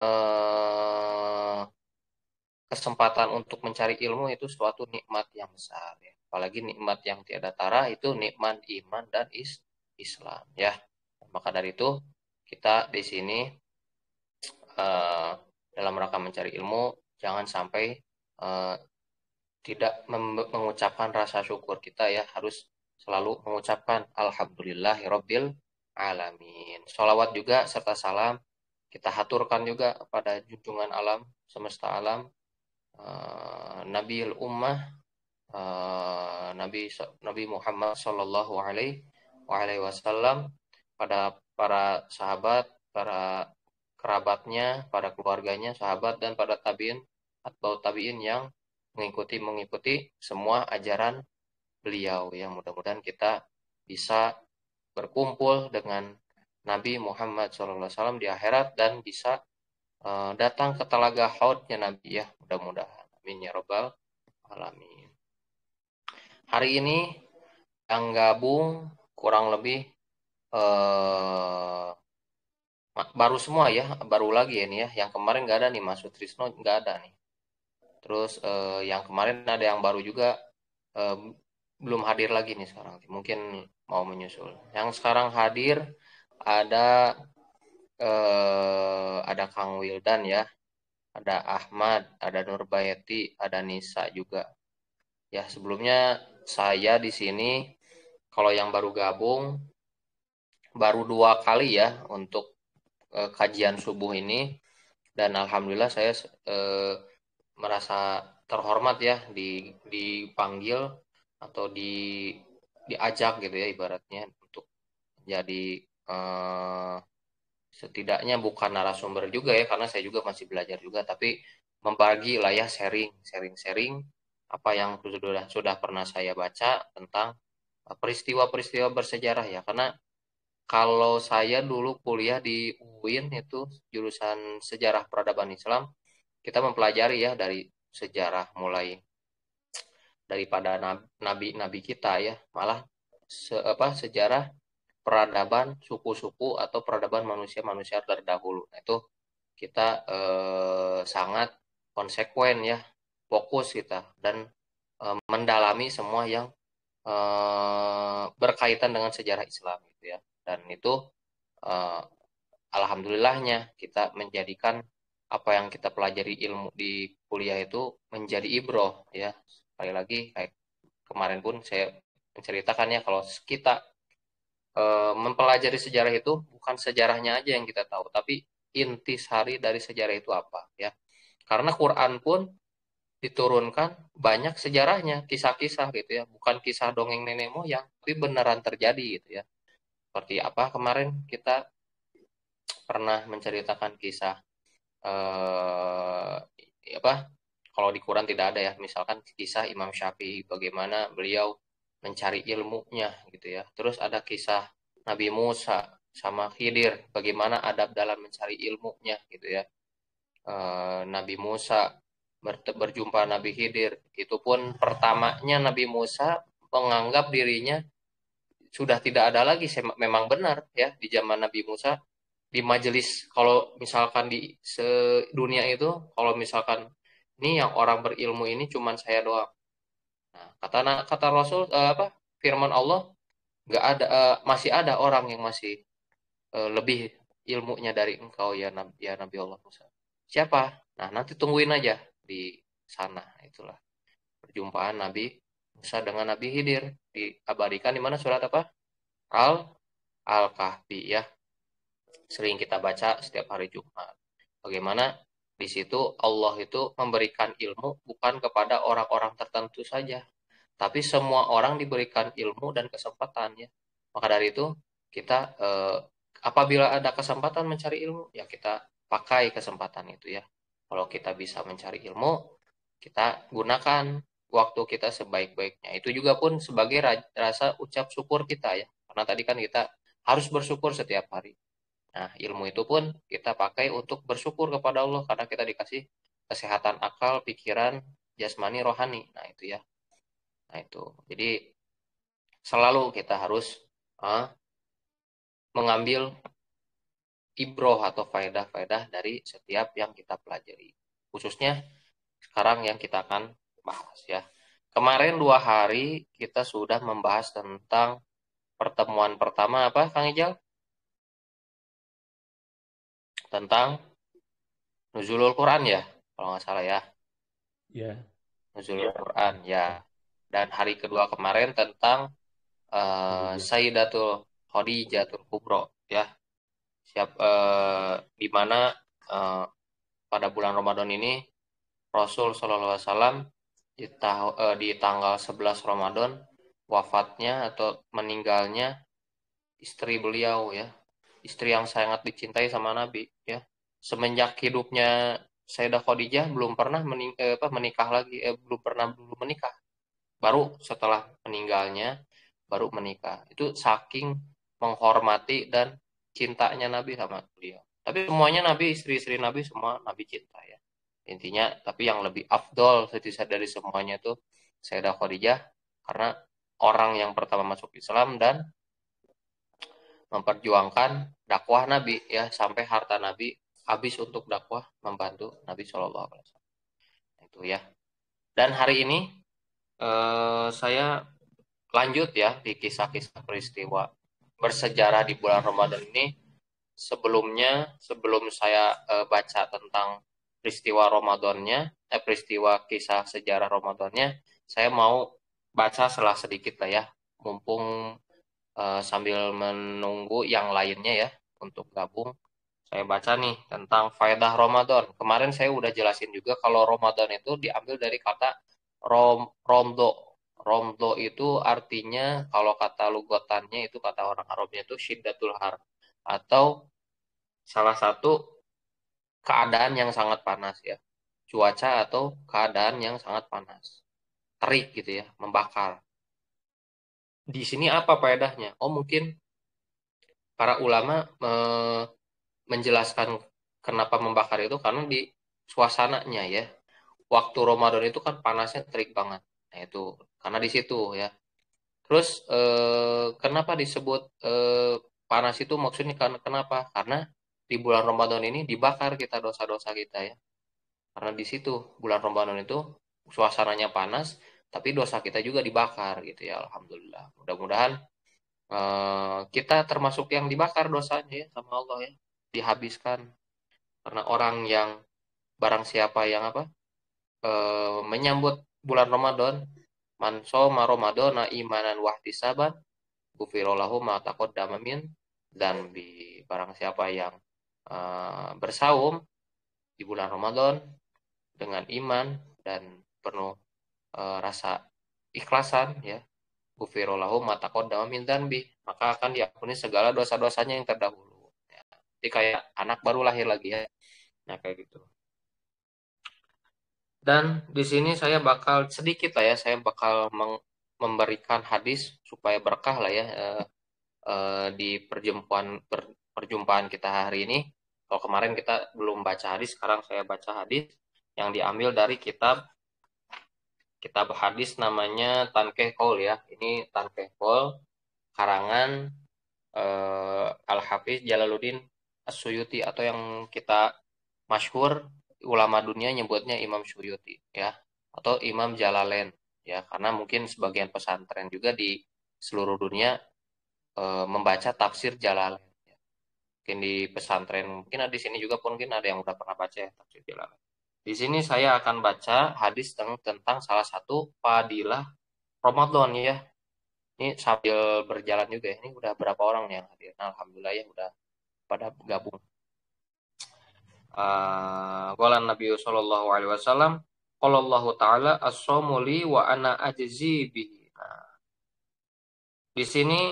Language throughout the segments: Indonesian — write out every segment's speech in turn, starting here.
eh, kesempatan untuk mencari ilmu itu suatu nikmat yang besar ya. Apalagi nikmat yang tiada tara itu nikmat iman dan Islam ya. Maka dari itu kita di sini eh, dalam rangka mencari ilmu jangan sampai eh, tidak mengucapkan rasa syukur kita ya, harus selalu mengucapkan alhamdulillahirabbil alamin. Sholawat juga serta salam kita haturkan juga pada junjungan alam semesta alam, Nabiul Ummah, Nabi Nabi Muhammad Shallallahu Alaihi Wasallam, pada para sahabat, para kerabatnya, pada keluarganya, sahabat dan pada tabiin atau tabiin yang mengikuti semua ajaran beliau ya. Mudah-mudahan kita bisa berkumpul dengan Nabi Muhammad SAW di akhirat dan bisa datang ke telaga haudnya Nabi ya. Mudah-mudahan. Amin ya robbal alamin. Hari ini yang gabung kurang lebih eh, baru semua ya, baru lagi ya nih ya. Yang kemarin nggak ada nih, Mas Sutrisno nggak ada nih. Terus yang kemarin ada yang baru juga, eh, belum hadir lagi nih sekarang. Mungkin mau menyusul. Yang sekarang hadir ada ada Kang Wildan ya, ada Ahmad, ada Nurbayati, ada Nisa juga. Ya sebelumnya saya di sini kalau yang baru gabung baru 2 kali ya untuk kajian subuh ini, dan alhamdulillah saya eh, merasa terhormat ya dipanggil atau diajak gitu ya ibaratnya untuk jadi eh, setidaknya bukan narasumber juga ya, karena saya juga masih belajar juga, tapi membagi lah ya, sharing apa yang sudah pernah saya baca tentang peristiwa-peristiwa bersejarah ya. Karena kalau saya dulu kuliah di UIN itu jurusan sejarah peradaban Islam, kita mempelajari ya dari sejarah mulai daripada nabi-nabi kita ya, malah sejarah peradaban suku-suku atau peradaban manusia-manusia terdahulu. Nah, itu kita sangat konsekuen ya, fokus kita dan mendalami semua yang berkaitan dengan sejarah Islam gitu ya. Dan itu eh, alhamdulillahnya kita menjadikan apa yang kita pelajari ilmu di kuliah itu menjadi ibroh ya. Sekali lagi kayak kemarin pun saya menceritakan ya, kalau kita mempelajari sejarah itu bukan sejarahnya aja yang kita tahu, tapi intisari dari sejarah itu apa ya. Karena Quran pun diturunkan banyak sejarahnya, kisah-kisah gitu ya, bukan kisah dongeng nenek moyang, tapi beneran terjadi gitu ya. Seperti apa kemarin kita pernah menceritakan kisah eh apa, kalau di Quran tidak ada ya, misalkan kisah Imam Syafi'i bagaimana beliau mencari ilmunya gitu ya. Terus ada kisah Nabi Musa sama Khidir bagaimana adab dalam mencari ilmunya gitu ya. Nabi Musa berjumpa Nabi Khidir, itu pun pertamanya Nabi Musa menganggap dirinya sudah tidak ada lagi. Memang benar ya, di zaman Nabi Musa di majelis, kalau misalkan di sedunia itu, kalau misalkan ini yang orang berilmu ini cuman saya doang. Nah, kata Rasul, apa, firman Allah, nggak ada, masih ada orang yang masih lebih ilmunya dari engkau ya Nabi Allah Musa. Siapa? Nah, nanti tungguin aja di sana. Itulah perjumpaan Nabi Musa dengan Nabi Khidir, diabadikan di mana, surat apa? Al Al-Kahfi ya. Sering kita baca setiap hari Jumat. Bagaimana di situ Allah itu memberikan ilmu bukan kepada orang-orang tertentu saja, tapi semua orang diberikan ilmu dan kesempatannya. Maka dari itu kita apabila ada kesempatan mencari ilmu, ya kita pakai kesempatan itu ya. Kalau kita bisa mencari ilmu, kita gunakan waktu kita sebaik-baiknya. Itu juga pun sebagai rasa ucap syukur kita ya. Karena tadi kan kita harus bersyukur setiap hari. Nah, ilmu itu pun kita pakai untuk bersyukur kepada Allah karena kita dikasih kesehatan akal, pikiran, jasmani, rohani. Nah, itu ya. Nah, itu. Jadi selalu kita harus mengambil ibroh atau faedah-faedah dari setiap yang kita pelajari. Khususnya sekarang yang kita akan bahas ya. Kemarin 2 hari kita sudah membahas tentang pertemuan pertama apa, Kang Ijal? Tentang Nuzulul Quran ya, kalau nggak salah ya. Ya, Nuzulul Quran ya. Dan hari kedua kemarin tentang Sayyidatul Khadijatul Kubro ya. Siap di mana eh, pada bulan Ramadan ini Rasul Shallallahu Alaihi Wasallam di tanggal 11 Ramadan wafatnya atau meninggalnya istri beliau ya, istri yang sangat dicintai sama Nabi ya. Semenjak hidupnya Sayyidah Khadijah belum pernah menikah lagi, belum menikah. Baru setelah meninggalnya baru menikah. Itu saking menghormati dan cintanya Nabi sama beliau. Tapi semuanya Nabi, istri-istri Nabi semua Nabi cinta ya. Intinya, tapi yang lebih afdol dari semuanya itu Sayyidah Khadijah karena orang yang pertama masuk Islam dan memperjuangkan dakwah Nabi ya sampai harta Nabi habis untuk dakwah membantu Nabi Shallallahu Alaihi Wasallam itu ya. Dan hari ini saya lanjut ya di kisah-kisah peristiwa bersejarah di bulan Ramadan ini. Sebelum saya baca tentang peristiwa Ramadannya, peristiwa kisah sejarah Ramadannya, saya mau baca selah sedikit lah ya, mumpung sambil menunggu yang lainnya ya untuk gabung. Saya baca nih tentang faedah Ramadan. Kemarin saya udah jelasin juga kalau Ramadan itu diambil dari kata romdo. Romdo itu artinya kalau kata lugatannya itu kata orang Arabnya itu syiddatul har atau salah satu keadaan yang sangat panas ya. Cuaca atau keadaan yang sangat panas. Terik gitu ya, membakar. Di sini apa faedahnya? Oh mungkin para ulama menjelaskan kenapa membakar itu karena di suasananya ya. Waktu Ramadan itu kan panasnya terik banget. Nah itu karena di situ ya. Terus kenapa disebut panas itu maksudnya karena kenapa? Karena di bulan Ramadan ini dibakar kita dosa-dosa kita ya. Karena di situ bulan Ramadan itu suasananya panas, tapi dosa kita juga dibakar gitu ya. Alhamdulillah. Mudah-mudahan kita termasuk yang dibakar dosanya ya sama Allah ya. Dihabiskan. Karena orang yang barang siapa yang menyambut bulan Ramadan, man shoma ramadhana imanan wahtisaban, ghufira lahu ma taqaddama min dan barang siapa yang bersaum di bulan Ramadan dengan iman dan penuh rasa ikhlasan ya, ghufira lahu ma taqaddama min dzanbi, maka akan diampuni segala dosa-dosanya yang terdahulu. Ya. Jadi kayak anak baru lahir lagi ya. Nah kayak gitu. Dan di sini saya bakal sedikit lah ya, saya bakal memberikan hadis supaya berkah lah ya di perjumpaan kita hari ini. Kalau kemarin kita belum baca hadis, sekarang saya baca hadis yang diambil dari kitab hadis namanya Tankeh Qaul ya. Ini Tankeh Qaul karangan Al-Hafiz Jalaluddin As-Suyuti atau yang kita masyhur ulama dunia nyebutnya Imam Suyuti ya atau Imam Jalalain ya karena mungkin sebagian pesantren juga di seluruh dunia membaca tafsir Jalalain. Mungkin di pesantren, mungkin di sini juga pun mungkin ada yang udah pernah baca ya tafsir Jalalain. Di sini saya akan baca hadis tentang salah satu fadilah Ramadan ya. Ini sambil berjalan juga ya. Ini udah berapa orang nih yang hadir? Nah, alhamdulillah ya udah pada gabung. Qala Nabi sallallahu alaihi wasallam, qala Allah taala as-shaumu li wa ana ajzi bihi. Nah, di sini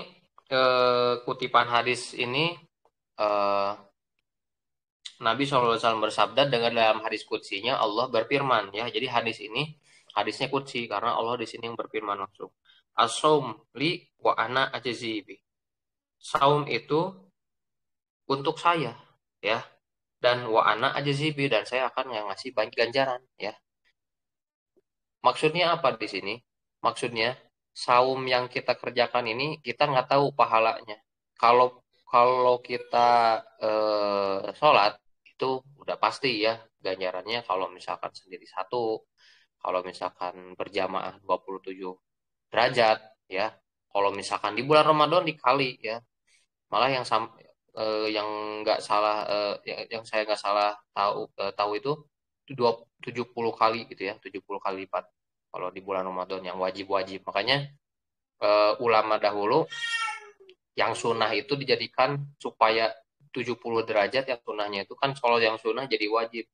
kutipan hadis ini eh, Nabi SAW bersabda dengan dalam hadis kutsinya Allah berfirman ya. Jadi hadis ini hadisnya kutsi karena Allah di sini yang berfirman langsung. As-saum li wa ana ajzibi. Saum itu untuk saya ya dan wa ana ajzibi dan saya akan yang ngasih banyak ganjaran ya. Maksudnya apa di sini? Maksudnya saum yang kita kerjakan ini kita nggak tahu pahalanya. Kalau kalau kita sholat itu udah pasti ya ganjarannya kalau misalkan sendiri satu, kalau misalkan berjamaah 27 derajat ya. Kalau misalkan di bulan Ramadan dikali ya, malah yang nggak salah yang saya nggak salah tahu itu 70 kali gitu ya, 70 kali lipat kalau di bulan Ramadan yang wajib-wajib. Makanya ulama dahulu yang sunnah itu dijadikan supaya 70 derajat, yang sunnahnya itu kan kalau yang sunnah jadi wajib.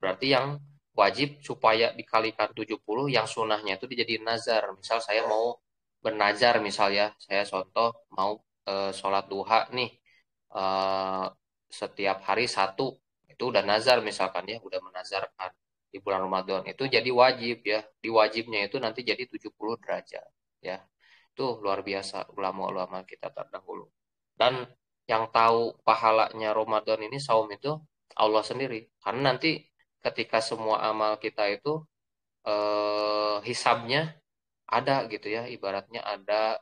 Berarti yang wajib supaya dikalikan 70, yang sunnahnya itu dijadiin nazar. Misal saya mau bernazar, misal ya, saya contoh mau sholat duha nih, eh, setiap hari satu, itu udah nazar misalkan ya, udah menazarkan di bulan Ramadan. Itu jadi wajib ya, di wajibnya itu nanti jadi 70 derajat ya. Itu luar biasa ulama-ulama kita terdahulu. Dan yang tahu pahalanya Ramadan ini saum itu Allah sendiri. Karena nanti ketika semua amal kita itu hisabnya ada gitu ya, ibaratnya ada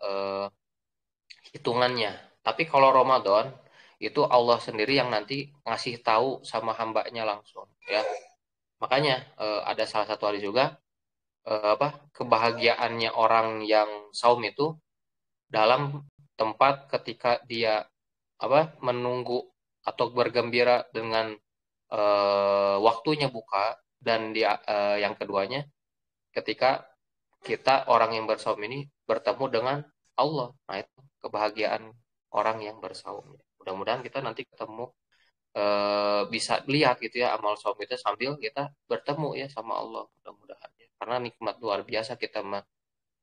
hitungannya. Tapi kalau Ramadan itu Allah sendiri yang nanti ngasih tahu sama hambanya langsung ya. Makanya ada salah satu hadis juga apa kebahagiaannya orang yang saum itu dalam tempat ketika dia apa menunggu atau bergembira dengan waktunya buka, dan dia yang keduanya ketika kita orang yang bersaum ini bertemu dengan Allah. Nah, itu kebahagiaan orang yang bersaum. Mudah-mudahan kita nanti ketemu bisa lihat gitu ya amal saum kita sambil kita bertemu ya sama Allah, mudah-mudahan ya. Karena nikmat luar biasa kita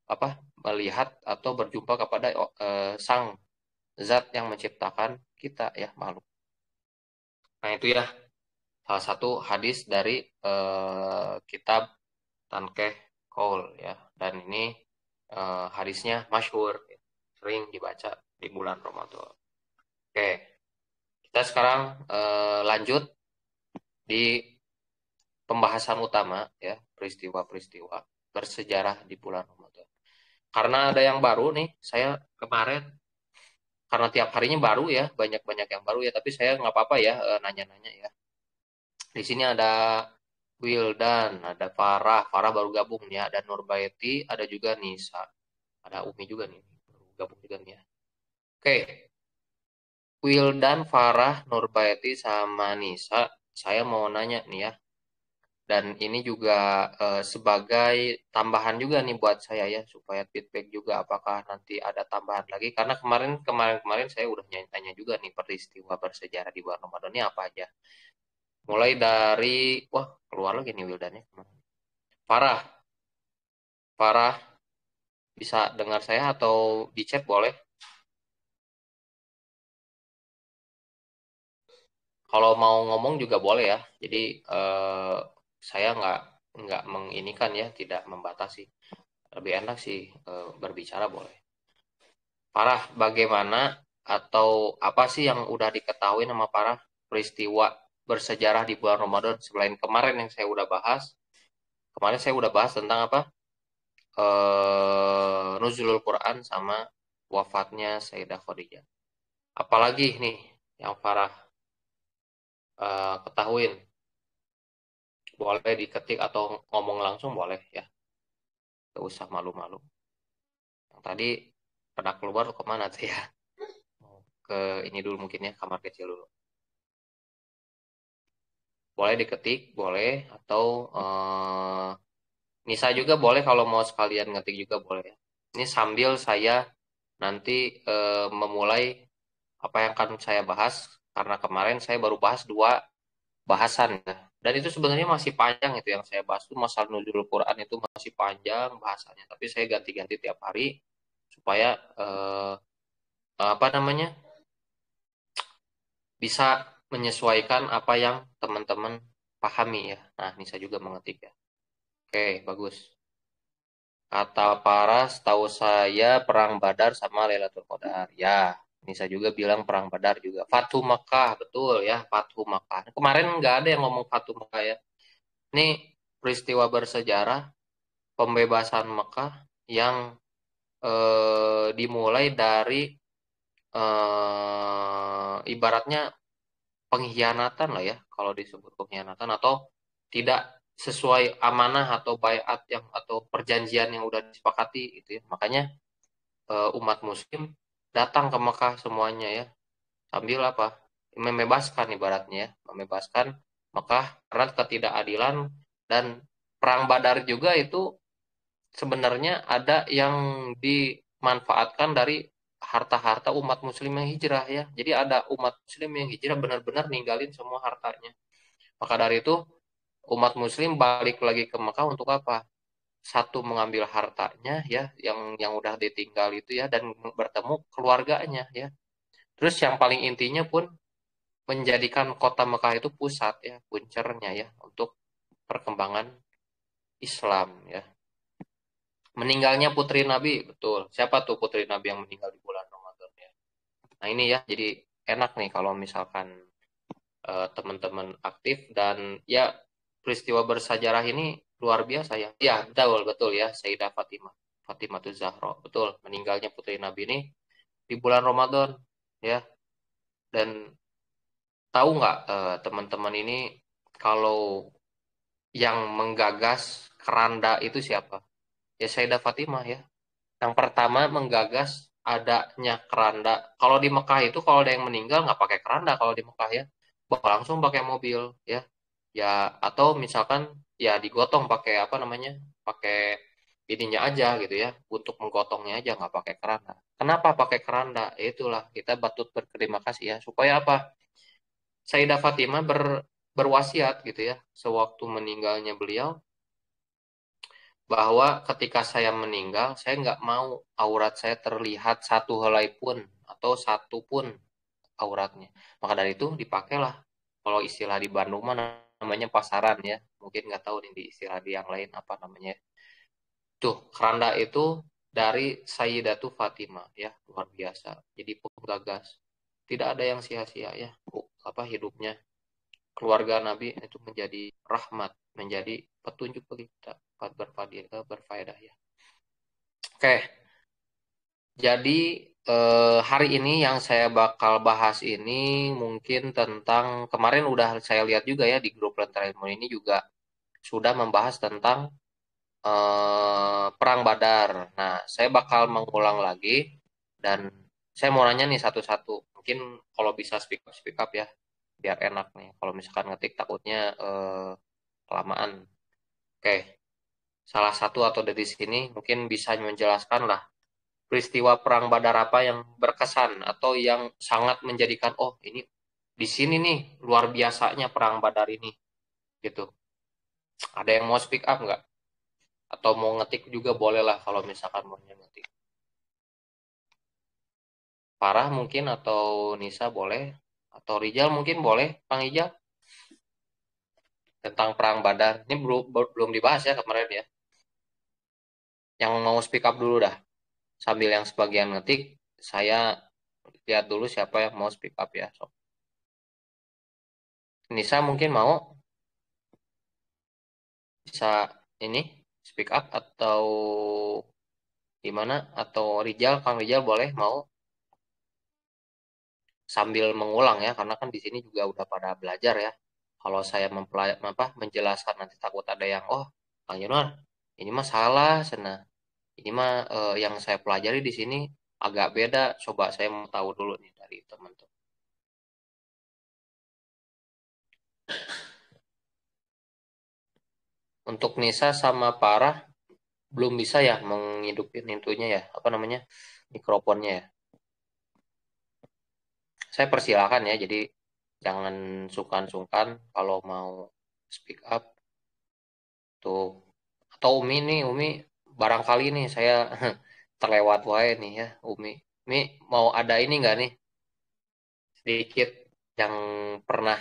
apa melihat atau berjumpa kepada sang zat yang menciptakan kita ya makhluk. Nah, itu ya salah satu hadis dari kitab Tankeh Qaul ya. Dan ini hadisnya masyhur, sering dibaca di bulan Ramadan. Oke, kita sekarang lanjut di pembahasan utama ya, peristiwa-peristiwa bersejarah di bulan Ramadan. Karena ada yang baru nih, saya kemarin karena tiap harinya baru ya, banyak-banyak yang baru ya, tapi saya nggak apa-apa ya nanya-nanya ya. Di sini ada Wildan, ada Farah, Farah baru gabung nih ya, ada Nurbaiti, ada juga Nisa, ada Umi juga nih, baru gabung juga nih ya. Oke, Wildan, Farah, Nurbaiti, sama Nisa, saya mau nanya nih ya. Dan ini juga sebagai tambahan juga nih buat saya ya, supaya feedback juga apakah nanti ada tambahan lagi. Karena kemarin saya udah tanya juga nih peristiwa bersejarah di bulan Ramadan ini apa aja. Mulai dari, wah keluar lagi nih Wildannya. Farah, Farah bisa dengar saya atau di chat boleh? Kalau mau ngomong juga boleh ya. Jadi saya nggak menginikan ya, tidak membatasi. Lebih enak sih berbicara boleh. Farah, bagaimana atau apa sih yang udah diketahui sama Farah peristiwa bersejarah di bulan Ramadan selain kemarin yang saya udah bahas? Kemarin saya udah bahas tentang apa? Nuzulul Quran sama wafatnya Sayyidah Khadijah. Apalagi nih yang Farah ketahuin? Boleh diketik atau ngomong langsung boleh ya. Gak usah malu-malu. Yang tadi pernah keluar kemana tuh ya? Ke ini dulu mungkin ya, kamar kecil dulu. Boleh diketik, boleh. Atau Nisa juga boleh kalau mau sekalian ngetik juga boleh ya. Ini sambil saya nanti memulai apa yang akan saya bahas. Karena kemarin saya baru bahas dua bahasan ya. Dan itu sebenarnya masih panjang itu yang saya bahas itu masalah nuzul Quran itu masih panjang bahasanya. Tapi saya ganti-ganti tiap hari supaya apa namanya bisa menyesuaikan apa yang teman-teman pahami ya. Nah, Nisa juga mengetik ya. Oke, bagus. Kata Paras, tahu saya perang Badar sama Lailatul Qadar. Ya, Nisa juga bilang perang Badar juga. Fathu Makkah, betul ya, Fathu Makkah. Kemarin nggak ada yang ngomong Fathu Makkah ya. Ini peristiwa bersejarah pembebasan Makkah yang dimulai dari ibaratnya pengkhianatan lah ya, kalau disebut pengkhianatan atau tidak sesuai amanah atau baiat yang atau perjanjian yang udah disepakati gitu ya. Makanya umat muslim datang ke Mekah semuanya ya, sambil apa? Membebaskan ibaratnya ya, membebaskan Mekah karena ketidakadilan. Dan perang Badar juga itu sebenarnya ada yang dimanfaatkan dari harta-harta umat muslim yang hijrah ya. Jadi ada umat muslim yang hijrah benar-benar ninggalin semua hartanya. Maka dari itu umat muslim balik lagi ke Mekah untuk apa? Satu, mengambil hartanya ya yang udah ditinggal itu ya, dan bertemu keluarganya ya. Terus yang paling intinya pun menjadikan kota Mekah itu pusat ya, puncernya ya untuk perkembangan Islam ya. Meninggalnya putri Nabi, betul. Siapa tuh putri Nabi yang meninggal di bulan Ramadan ya? Nah ini ya, jadi enak nih kalau misalkan teman-teman aktif. Dan ya, peristiwa bersejarah ini luar biasa ya. Ya, betul betul ya, Sayyidah Fatimah. Fatimah tuh Zahra, betul. Meninggalnya putri Nabi ini di bulan Ramadan ya. Dan tahu nggak teman-teman ini kalau yang menggagas keranda itu siapa? Ya Sayyidah Fatimah ya. Yang pertama menggagas adanya keranda. Kalau di Mekah itu kalau ada yang meninggal nggak pakai keranda kalau di Mekah ya. Bawa langsung pakai mobil ya. Ya atau misalkan ya digotong pakai apa namanya? Pakai ininya aja gitu ya. Untuk menggotongnya aja nggak pakai keranda. Kenapa pakai keranda? Ya itulah kita patut berterima kasih ya. Supaya apa? Sayyidah Fatimah berwasiat gitu ya. Sewaktu meninggalnya beliau bahwa ketika saya meninggal, saya nggak mau aurat saya terlihat satu helai pun atau satu pun auratnya. Maka dari itu dipakailah, kalau istilah di Bandung mana namanya pasaran ya. Mungkin nggak tahu nih di istilah di yang lain apa namanya. Tuh, keranda itu dari Sayyidatu Fatimah ya, luar biasa. Jadi penggagas. Tidak ada yang sia-sia ya, apa hidupnya. Keluarga Nabi itu menjadi rahmat, menjadi petunjuk bagi kita, berfaedah ya. Oke, jadi hari ini yang saya bakal bahas ini mungkin tentang, kemarin udah saya lihat juga ya di grup Lentera Ilmu ini juga sudah membahas tentang Perang Badar. Nah, saya bakal mengulang lagi dan saya mau nanya nih satu-satu. Mungkin kalau bisa speak up ya, biar enak nih. Kalau misalkan ngetik takutnya kelamaan. Oke, salah satu atau dari sini mungkin bisa menjelaskan lah peristiwa Perang Badar apa yang berkesan atau yang sangat menjadikan, oh ini di sini nih luar biasanya Perang Badar ini gitu. Ada yang mau speak up nggak? Atau mau ngetik juga boleh lah kalau misalkan mau ngetik. Farah mungkin atau Nisa boleh. Atau Rijal mungkin boleh. Kang Ijal tentang Perang Badar. Ini belum dibahas ya kemarin ya. Yang mau speak up dulu dah. Sambil yang sebagian ngetik, saya lihat dulu siapa yang mau speak up ya. So, Nisa mungkin mau bisa ini speak up atau gimana, atau Rijal, Kang Rijal boleh mau sambil mengulang ya, karena kan di sini juga udah pada belajar ya. Kalau saya menjelaskan nanti takut ada yang, oh Kang Yunar ini mah salah sana, ini mah yang saya pelajari di sini agak beda. Coba saya mau tahu dulu nih dari teman-teman. Untuk Nisa sama Parah belum bisa ya menghidupin intunya ya, apa namanya, mikrofonnya ya. Saya persilakan ya, jadi jangan sungkan-sungkan kalau mau speak up tuh. Atau Umi nih, Umi barangkali nih saya terlewat wae nih ya, Umi. Umi mau ada ini nggak nih, sedikit yang pernah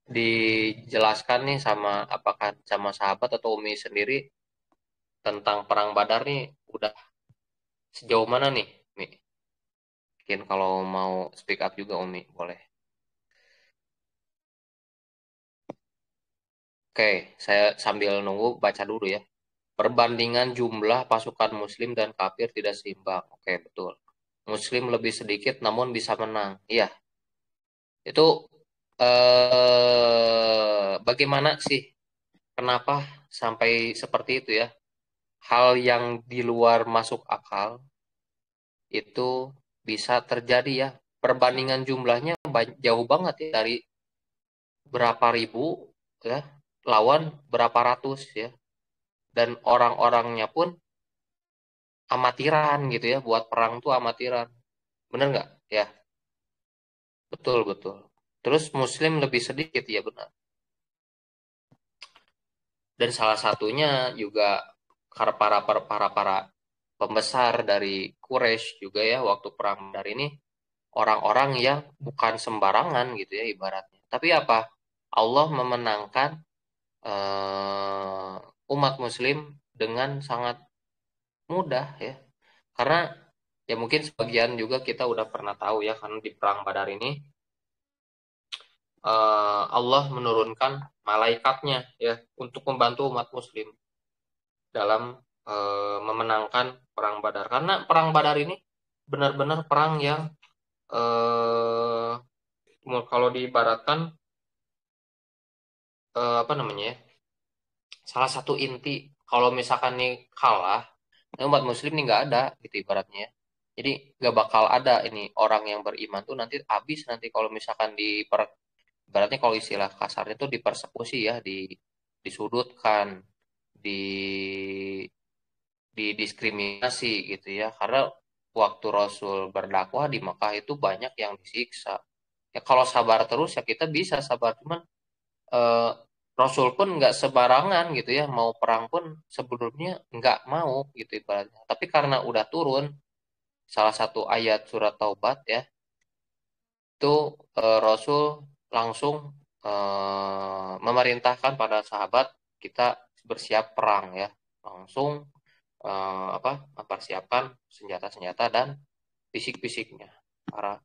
dijelaskan nih sama apakah sama sahabat atau Umi sendiri tentang Perang Badar nih udah sejauh mana nih, Umi? Mungkin kalau mau speak up juga Umi boleh. Oke, saya sambil nunggu baca dulu ya. Perbandingan jumlah pasukan Muslim dan kafir tidak seimbang. Oke, betul. Muslim lebih sedikit namun bisa menang. Iya, itu bagaimana sih? Kenapa sampai seperti itu ya? Hal yang di luar masuk akal itu bisa terjadi ya. Perbandingan jumlahnya jauh banget ya dari berapa ribu ya lawan berapa ratus ya. Dan orang-orangnya pun amatiran gitu ya. Buat perang tuh amatiran. Bener nggak? Ya, betul betul. Terus Muslim lebih sedikit ya benar. Dan salah satunya juga para pembesar dari Quraisy juga ya waktu perang Badar ini orang-orang yang bukan sembarangan gitu ya ibaratnya. Tapi apa? Allah memenangkan umat Muslim dengan sangat mudah ya. Karena ya mungkin sebagian juga kita udah pernah tahu ya karena di perang Badar ini Allah menurunkan malaikatnya ya untuk membantu umat Muslim dalam memenangkan perang Badar. Karena perang Badar ini benar-benar perang yang eh, kalau diibaratkan apa namanya ya, salah satu inti kalau misalkan nih kalah, umat Muslim nih nggak ada gitu ibaratnya. Ya. Jadi nggak bakal ada ini orang yang beriman tuh nanti habis nanti kalau misalkan ibaratnya kalau istilah kasarnya tuh dipersekusi ya, disudutkan, di didiskriminasi gitu ya karena waktu Rasul berdakwah di Mekah itu banyak yang disiksa ya kalau sabar terus ya kita bisa sabar cuman eh, Rasul pun nggak sebarangan gitu ya mau perang pun sebelumnya nggak mau gitu ibaratnya tapi karena udah turun salah satu ayat surat Taubat ya itu Rasul langsung memerintahkan pada sahabat kita bersiap perang ya langsung apa mempersiapkan senjata-senjata dan fisik-fisiknya para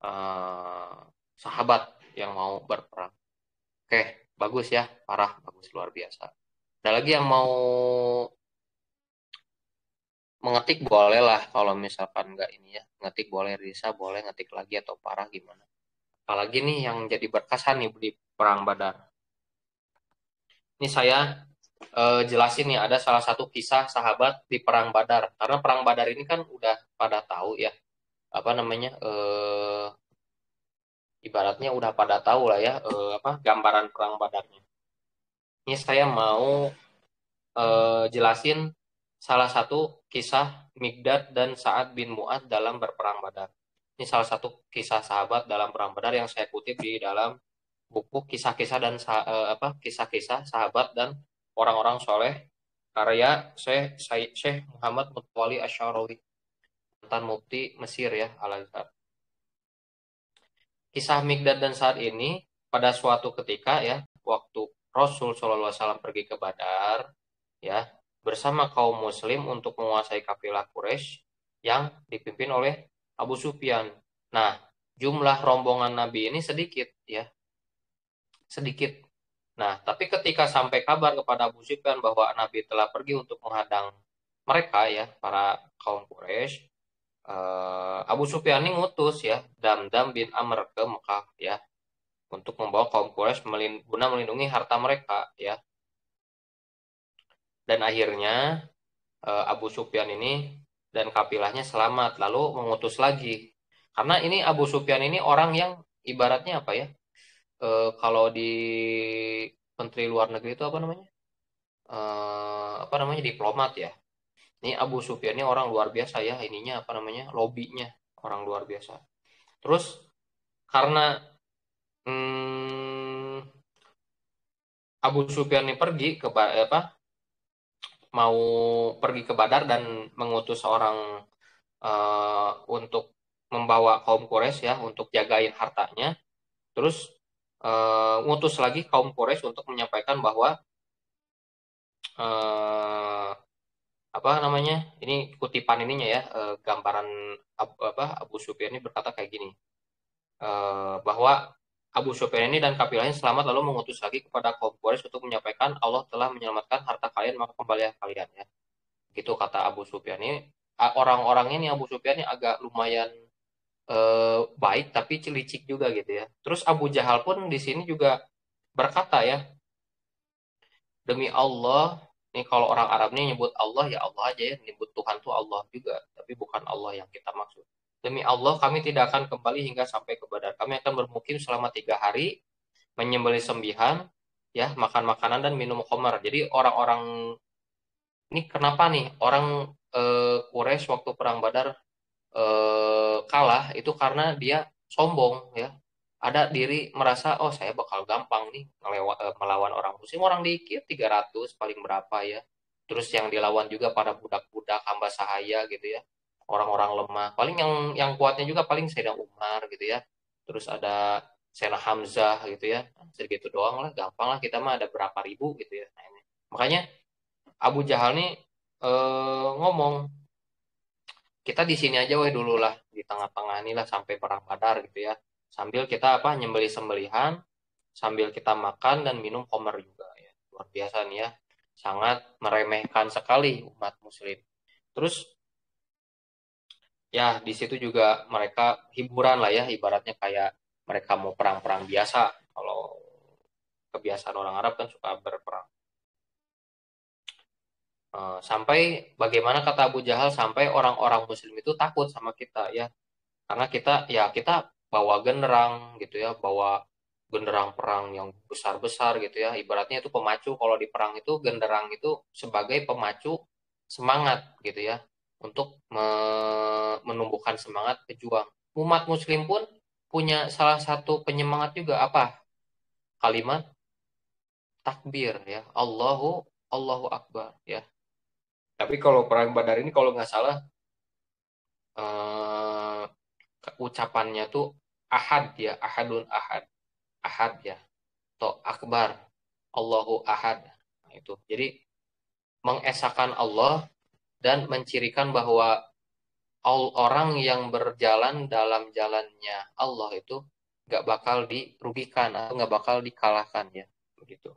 eh, sahabat yang mau berperang. Oke, bagus ya, parah, bagus luar biasa. Ada lagi yang mau mengetik boleh lah kalau misalkan nggak ini ya, ngetik boleh Risa boleh ngetik lagi atau parah gimana. Apalagi nih yang jadi berkesan nih di perang Badar. Ini saya jelasin nih ada salah satu kisah sahabat di perang Badar. Karena perang Badar ini kan udah pada tahu ya apa namanya ibaratnya udah pada tahu lah ya apa gambaran perang Badarnya. Ini saya mau jelasin salah satu kisah Migdad dan Sa'ad bin Mu'ad dalam berperang Badar. Ini salah satu kisah sahabat dalam perang Badar yang saya kutip di dalam buku kisah-kisah dan apa kisah-kisah sahabat dan orang-orang soleh karya Syekh Muhammad Mutawalli Asy'arawi mantan mufti Mesir ya Al Azhar. Kisah Mikdad dan Sa'ad ini pada suatu ketika ya, waktu Rasul Shallallahu Alaihi Wasallam pergi ke Badar, ya bersama kaum Muslim untuk menguasai kafilah Quraisy yang dipimpin oleh Abu Sufyan. Nah, jumlah rombongan Nabi ini sedikit, ya sedikit. Nah, tapi ketika sampai kabar kepada Abu Sufyan bahwa Nabi telah pergi untuk menghadang mereka ya, para kaum Quraisy, Abu Sufyan ini ngutus ya Damdam bin Amr ke Mekah ya untuk membawa kaum Quraisy guna melindungi harta mereka ya. Dan akhirnya Abu Sufyan ini dan kapilahnya selamat lalu mengutus lagi. Karena ini Abu Sufyan ini orang yang ibaratnya apa ya? Kalau di Menteri Luar Negeri itu apa namanya? Apa namanya diplomat ya. Ini Abu Sufyan ini orang luar biasa ya ininya apa namanya? Lobbynya orang luar biasa. Terus karena hmm, Abu Sufyan ini pergi ke apa mau pergi ke Badar dan mengutus seorang untuk membawa kaum Quraisy ya untuk jagain hartanya. Terus ngutus lagi kaum Quraisy untuk menyampaikan bahwa uh, apa namanya ini kutipan ininya ya gambaran apa Abu Sufyan ini berkata kayak gini bahwa Abu Sufyan ini dan kabilahnya selamat lalu mengutus lagi kepada kaum Quraisy untuk menyampaikan Allah telah menyelamatkan harta kalian maka kembalilah kalian ya gitu kata Abu Sufyan ini orang-orangnya nih Abu Sufyan ini agak lumayan baik tapi celicik juga gitu ya. Terus Abu Jahal pun di sini juga berkata ya, demi Allah, nih kalau orang Arab nih nyebut Allah ya Allah aja ya, nyebut Tuhan tuh Allah juga, tapi bukan Allah yang kita maksud. Demi Allah kami tidak akan kembali hingga sampai ke Badar. Kami akan bermukim selama 3 hari, menyembelih sembihan, ya makan makanan dan minum khamar. Jadi orang-orang ini kenapa nih orang Quraisy waktu perang Badar kalah itu karena dia sombong ya. Ada diri merasa oh saya bakal gampang nih melawan orang muslim, orang dikit 300 paling berapa ya. Terus yang dilawan juga para budak-budak hamba sahaya gitu ya. Orang-orang lemah. Paling yang kuatnya juga paling Sayyidina Umar gitu ya. Terus ada Sayyidina Hamzah gitu ya. Segitu doang lah, gampang lah kita mah ada berapa ribu gitu ya. Nah, ini. Makanya Abu Jahal nih ngomong kita di sini aja weh dulu lah di tengah-tengah ini lah sampai perang Badar gitu ya sambil kita apa nyembelih sembelihan sambil kita makan dan minum khamar juga ya luar biasa nih ya sangat meremehkan sekali umat muslim terus ya di situ juga mereka hiburan lah ya ibaratnya kayak mereka mau perang-perang biasa kalau kebiasaan orang Arab kan suka berperang. Sampai bagaimana kata Abu Jahal sampai orang-orang muslim itu takut sama kita ya karena kita bawa genderang gitu ya bawa genderang perang yang besar-besar gitu ya ibaratnya itu pemacu kalau di perang itu genderang itu sebagai pemacu semangat gitu ya untuk menumbuhkan semangat pejuang umat muslim pun punya salah satu penyemangat juga apa kalimat takbir ya Allahu Akbar ya tapi kalau perang Badar ini kalau nggak salah eh, ucapannya tuh ahad ya ahadun ahad ahad ya atau akbar Allahu ahad nah, itu jadi mengesahkan Allah dan mencirikan bahwa orang yang berjalan dalam jalannya Allah itu nggak bakal dirugikan atau nggak bakal dikalahkan ya begitu.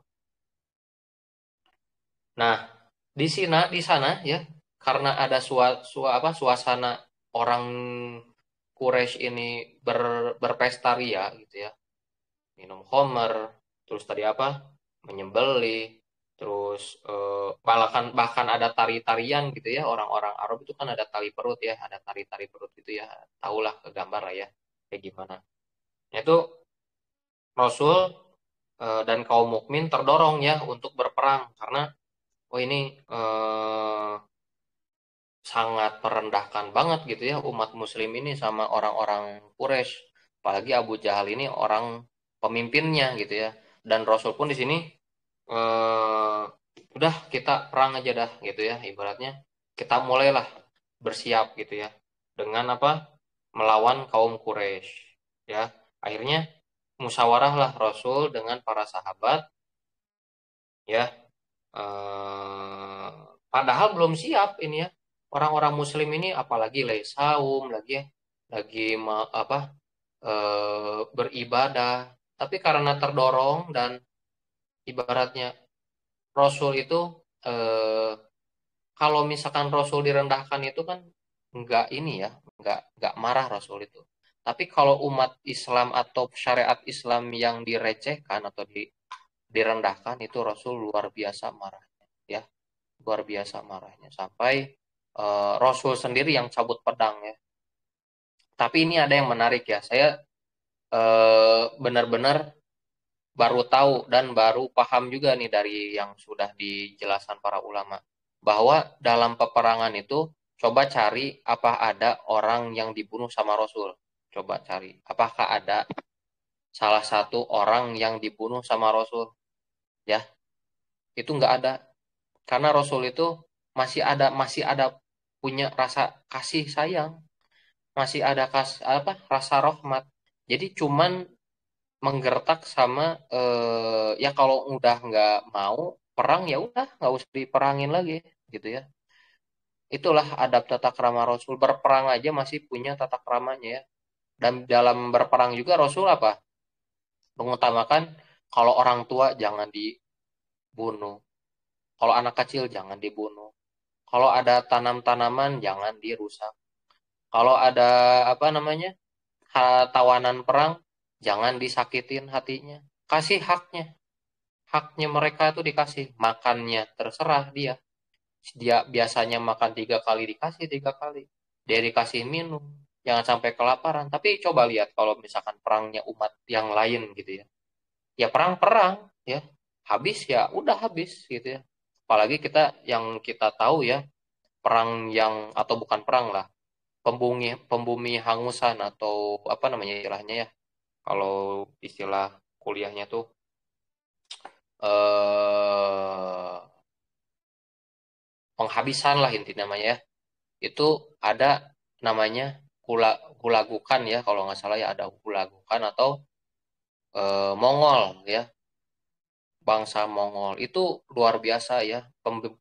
Nah di sana ya karena ada suasana orang Quraisy ini berpesta ria gitu ya minum homer, terus tadi apa? Menyembelih, terus bahkan ada tari-tarian gitu ya. Orang-orang Arab itu kan ada tali perut ya, ada tari-tari perut gitu ya. Tahulah ke gambar lah ya, kayak gimana. Itu Rasul dan kaum mukmin terdorong ya untuk berperang karena oh ini sangat merendahkan banget gitu ya umat muslim ini sama orang-orang Quraisy. Apalagi Abu Jahal ini orang pemimpinnya gitu ya. Dan Rasul pun di sini eh, udah kita perang aja dah gitu ya. Ibaratnya kita mulailah bersiap gitu ya. Dengan apa? Melawan kaum Quraisy ya. Akhirnya musyawarahlah Rasul dengan para sahabat ya. Eh, Padahal belum siap ini ya. Orang-orang Muslim ini apalagi lagi saum lagi ya, lagi apa beribadah. Tapi karena terdorong dan ibaratnya Rasul itu eh, kalau misalkan Rasul direndahkan itu kan nggak ini ya, nggak marah Rasul itu. Tapi kalau umat Islam atau syariat Islam yang direcehkan atau direndahkan itu Rasul luar biasa marahnya ya luar biasa marahnya sampai Rasul sendiri yang cabut pedang ya. Tapi ini ada yang menarik ya. Saya benar-benar baru tahu dan baru paham juga nih dari yang sudah dijelaskan para ulama bahwa dalam peperangan itu coba cari apa ada orang yang dibunuh sama Rasul. Coba cari apakah ada salah satu orang yang dibunuh sama Rasul ya. Itu nggak ada karena Rasul itu masih ada punya rasa kasih sayang masih ada apa rasa rahmat jadi cuman menggertak sama ya kalau udah nggak mau perang ya udah nggak usah diperangin lagi gitu ya itulah adab tata krama Rasul berperang aja masih punya tata kramanya ya dan dalam berperang juga Rasul apa mengutamakan kalau orang tua jangan dibunuh kalau anak kecil jangan dibunuh Kalau ada tanam-tanaman jangan dirusak. Kalau ada apa namanya tawanan perang, jangan disakitin hatinya. Kasih haknya. Haknya mereka itu dikasih. Makannya terserah dia. Dia biasanya makan 3 kali, dikasih 3 kali. Dia dikasih minum. Jangan sampai kelaparan. Tapi coba lihat kalau misalkan perangnya umat yang lain gitu ya. Ya perang-perang ya. Habis ya udah habis gitu ya. Apalagi kita yang kita tahu ya, perang yang atau bukan perang lah, pembumi pembumi hangusan atau apa namanya istilahnya ya. Kalau istilah kuliahnya tuh eh penghabisan lah inti namanya ya. Itu ada namanya Hulagukan ya kalau nggak salah ya, ada Hulagukan atau Mongol ya, bangsa Mongol itu luar biasa ya,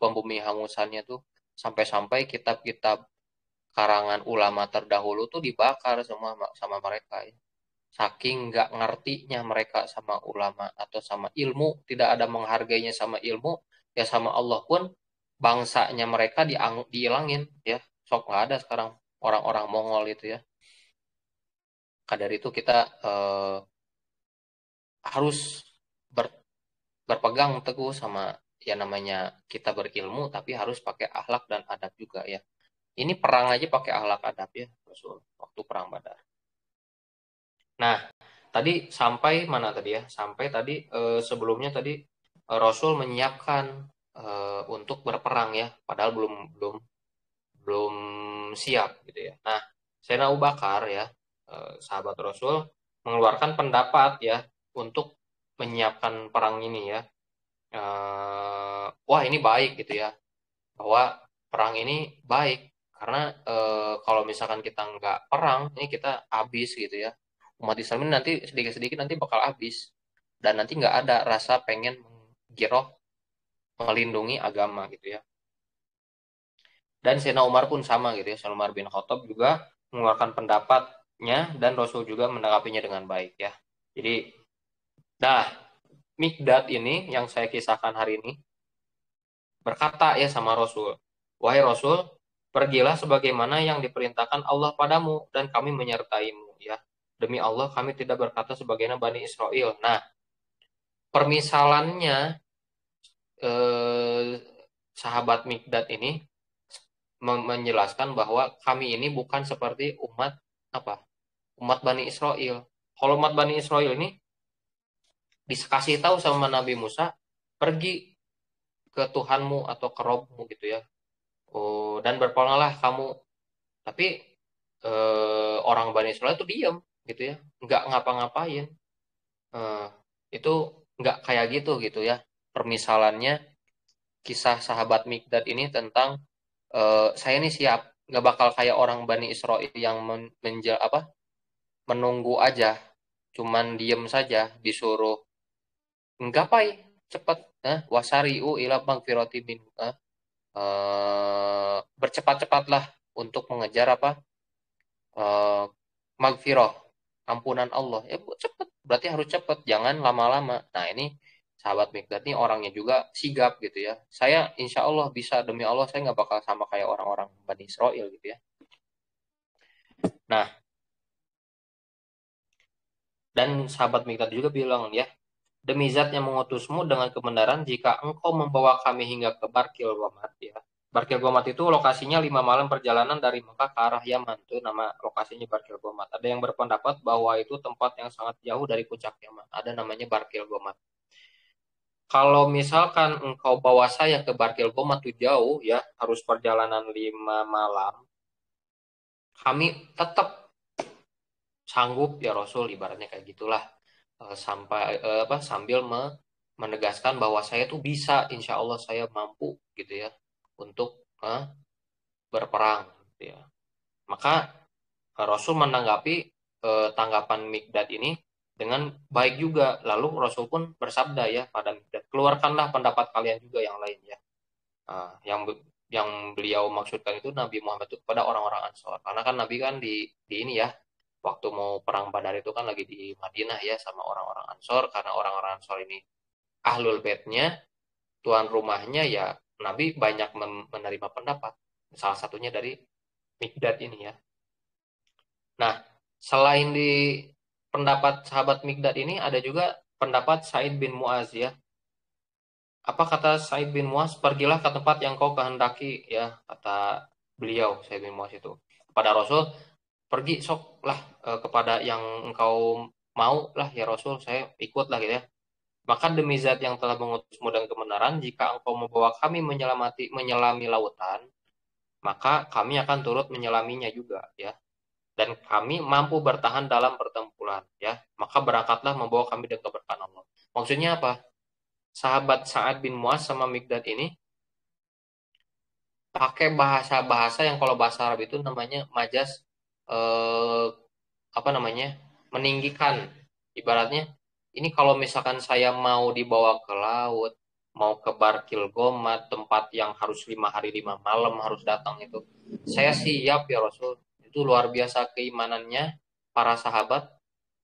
pembumi hangusannya tuh sampai-sampai kitab-kitab karangan ulama terdahulu tuh dibakar semua sama mereka ya. Saking nggak ngertinya mereka sama ulama atau sama ilmu, tidak ada menghargainya sama ilmu, ya sama Allah pun bangsanya mereka diilangin ya. Sok nggak ada sekarang orang-orang Mongol itu ya. Maka dari itu kita harus ber- berpegang teguh sama ya namanya kita berilmu, tapi harus pakai akhlak dan adab juga ya. Ini perang aja pakai akhlak adab ya, Rasul, waktu perang Badar. Nah, tadi sampai mana tadi ya? Sampai tadi sebelumnya tadi Rasul menyiapkan untuk berperang ya, padahal belum belum belum siap gitu ya. Nah, Sayyidina Abu Bakar ya, sahabat Rasul mengeluarkan pendapat ya untuk menyiapkan perang ini ya. Wah ini baik gitu ya, bahwa perang ini baik karena kalau misalkan kita nggak perang ini kita habis gitu ya, umat Islam ini nanti sedikit-sedikit nanti bakal habis dan nanti nggak ada rasa pengen menggiroh melindungi agama gitu ya. Dan Sayyidina Umar pun sama gitu ya, Sayyidina Umar bin Khattab juga mengeluarkan pendapatnya dan Rasul juga menanggapinya dengan baik ya. Jadi dah, Mikdad ini yang saya kisahkan hari ini berkata ya sama Rasul, wahai Rasul, pergilah sebagaimana yang diperintahkan Allah padamu dan kami menyertaimu ya. Demi Allah kami tidak berkata sebagaimana Bani Israel. Nah, permisalannya eh, sahabat Mikdad ini menjelaskan bahwa kami ini bukan seperti umat apa? Umat Bani Israel. Kalau umat Bani Israel ini dikasih tahu sama Nabi Musa, pergi ke Tuhanmu atau ke Robmu gitu ya. Oh, dan berperanglah kamu. Tapi orang Bani Israel itu diam gitu ya, nggak ngapa-ngapain. Eh, itu nggak kayak gitu gitu ya. Permisalannya kisah sahabat Mikdad ini tentang saya ini siap, nggak bakal kayak orang Bani Israel yang apa menunggu aja, cuman diem saja disuruh nggapai cepat, wasari'u ila magfirati min, bercepat-cepatlah untuk mengejar apa, eh, magfirah, ampunan Allah. Ya cepet, berarti harus cepet, jangan lama-lama. Nah ini sahabat Mikdad ini orangnya juga sigap gitu ya. Saya insya Allah bisa, demi Allah saya nggak bakal sama kayak orang-orang Bani Israel gitu ya. Nah, dan sahabat Mikdad juga bilang ya, demi zat yang mengutusmu dengan kebenaran jika engkau membawa kami hingga ke Barkil Gomat ya. Barkil Gomat itu lokasinya 5 malam perjalanan dari Mekah ke arah Yaman. Itu nama lokasinya Barkil Gomat. Ada yang berpendapat bahwa itu tempat yang sangat jauh dari puncak Yaman. Ada namanya Barkil Gomat. Kalau misalkan engkau bawa saya ke Barkil Gomat itu jauh ya, harus perjalanan 5 malam. Kami tetap sanggup ya Rasul, ibaratnya kayak gitulah. Sampai apa sambil menegaskan bahwa saya tuh bisa, insya Allah saya mampu gitu ya untuk berperang gitu ya. Maka Rasul menanggapi tanggapan Mikdad ini dengan baik juga. Lalu Rasul pun bersabda ya pada Mikdad, keluarkanlah pendapat kalian juga yang lain ya. Yang beliau maksudkan itu Nabi Muhammad itu kepada orang-orang Ansor. Karena kan Nabi kan di ini ya, waktu mau perang Badar itu kan lagi di Madinah ya sama orang-orang Ansor, karena orang-orang Ansor ini ahlul baitnya, tuan rumahnya ya, Nabi banyak menerima pendapat. Salah satunya dari Mikdad ini ya. Nah, selain di pendapat sahabat Mikdad ini ada juga pendapat Said bin Muaz ya. Apa kata Said bin Muaz? Pergilah ke tempat yang kau kehendaki ya, kata beliau Said bin Muaz itu. Kepada Rasul, pergi sok lah kepada yang engkau mau lah ya Rasul, saya ikut lah gitu ya. Maka demi zat yang telah mengutusmu dengan kebenaran, jika engkau membawa kami menyelami lautan, maka kami akan turut menyelaminya juga ya. Dan kami mampu bertahan dalam pertempuran ya. Maka berangkatlah membawa kami dengan keberkahan Allah. Maksudnya apa? Sahabat Sa'ad bin Muaz sama Mikdad ini pakai bahasa-bahasa yang kalau bahasa Arab itu namanya majas, eh, apa namanya, meninggikan. Ibaratnya ini kalau misalkan saya mau dibawa ke laut, mau ke Barkil Gomad, tempat yang harus 5 hari 5 malam harus datang itu, saya siap ya Rasul. Itu luar biasa keimanannya para sahabat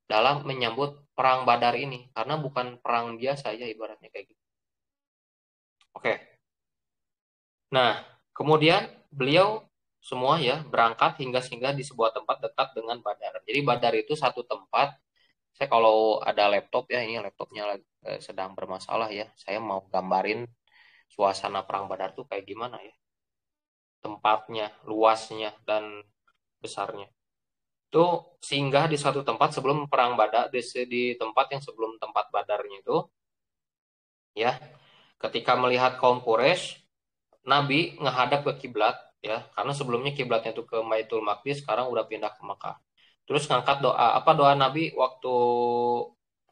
dalam menyambut perang Badar ini, karena bukan perang biasa ya, ibaratnya kayak gitu. Oke. Nah, kemudian beliau semua ya berangkat hingga singgah di sebuah tempat dekat dengan Badar. Jadi Badar itu satu tempat. Saya kalau ada laptop ya, ini laptopnya sedang bermasalah ya. Saya mau gambarin suasana perang Badar tuh kayak gimana ya. Tempatnya, luasnya dan besarnya. Itu singgah di satu tempat sebelum perang Badar, di tempat yang sebelum tempat Badarnya itu ya. Ketika melihat kaum Quraisy, Nabi ngehadap ke kiblat ya, karena sebelumnya kiblatnya itu ke Baitul Maqdis, sekarang udah pindah ke Mekah. Terus ngangkat doa, apa doa Nabi waktu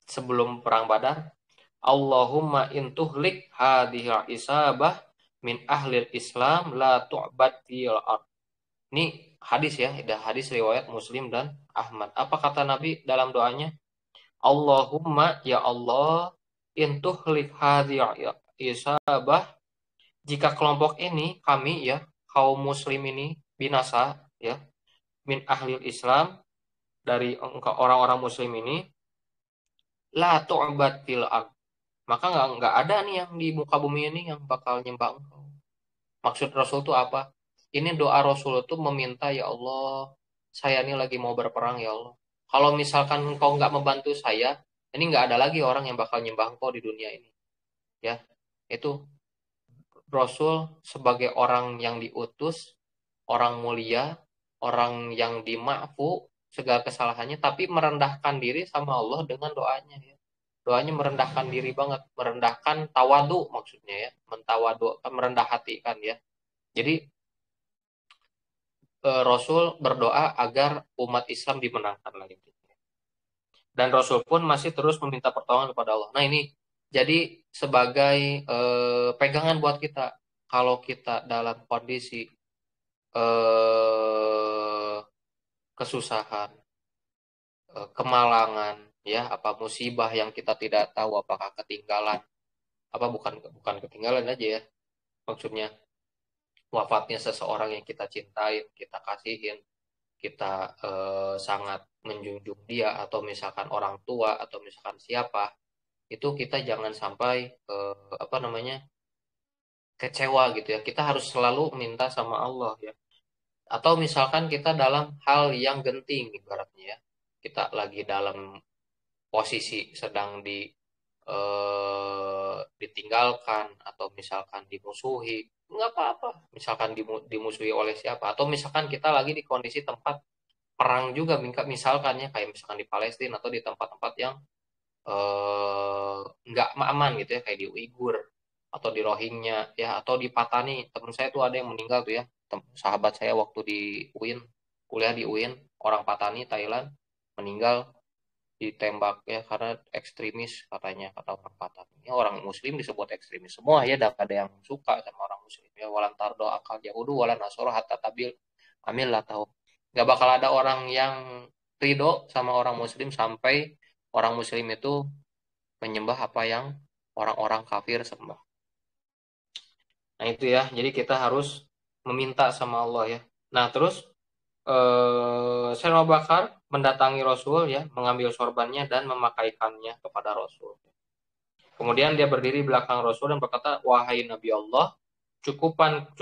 sebelum perang Badar? Allahumma intuhlik hadhil isabah min ahlil Islam la tu'bad fil ard. Ini hadis ya, ada hadis riwayat Muslim dan Ahmad. Apa kata Nabi dalam doanya? Allahumma ya Allah intuhlik hadhil isabah, jika kelompok ini kami ya, kaum muslim ini binasa ya, min ahlil Islam, dari orang-orang muslim ini, la tu'bad fil ard, maka nggak ada nih yang di muka bumi ini yang bakal nyembah engkau. Maksud Rasul itu apa? Ini doa Rasul itu meminta, ya Allah, saya ini lagi mau berperang ya Allah. Kalau misalkan engkau nggak membantu saya, ini nggak ada lagi orang yang bakal nyembah engkau di dunia ini. Ya, itu Rasul sebagai orang yang diutus, orang mulia, orang yang dimafu segala kesalahannya, tapi merendahkan diri sama Allah dengan doanya ya. Doanya merendahkan diri banget, merendahkan tawadu maksudnya ya, mentawadu, merendah hati kan ya. Jadi Rasul berdoa agar umat Islam dimenangkan lagi. Dan Rasul pun masih terus meminta pertolongan kepada Allah. Nah ini jadi sebagai pegangan buat kita, kalau kita dalam kondisi eh, kesusahan, kemalangan, ya, apa musibah yang kita tidak tahu apakah ketinggalan, apa bukan bukan ketinggalan aja ya, maksudnya wafatnya seseorang yang kita cintai, kita kasihin, kita sangat menjunjung dia, atau misalkan orang tua, atau misalkan siapa, itu kita jangan sampai apa namanya, kecewa gitu ya. Kita harus selalu minta sama Allah ya. Atau misalkan kita dalam hal yang genting ibaratnya ya. Kita lagi dalam posisi sedang ditinggalkan, atau misalkan dimusuhi, nggak apa-apa. Misalkan dimusuhi oleh siapa, atau misalkan kita lagi di kondisi tempat perang juga, misalkan ya, kayak misalkan di Palestina atau di tempat-tempat yang nggak aman gitu ya, kayak di Uighur atau di Rohingya ya, atau di Patani. Teman saya tuh ada yang meninggal tuh ya, sahabat saya waktu di UIN, kuliah di UIN, orang Patani Thailand, meninggal ditembak ya karena ekstremis, katanya kata orang Patani ya. Orang Muslim disebut ekstremis semua ya, ada yang suka sama orang Muslim ya. Walan tardo akal yahudu walan nasoro hatta tabil amil lah tahu. Nggak bakal ada orang yang ridho sama orang Muslim sampai orang Muslim itu menyembah apa yang orang-orang kafir sembah. Nah itu ya, jadi kita harus meminta sama Allah ya. Nah terus Sayyidina Abu Bakar mendatangi Rasul ya, mengambil sorbannya dan memakaikannya kepada Rasul. Kemudian dia berdiri belakang Rasul dan berkata, wahai Nabi Allah, cukupkanlah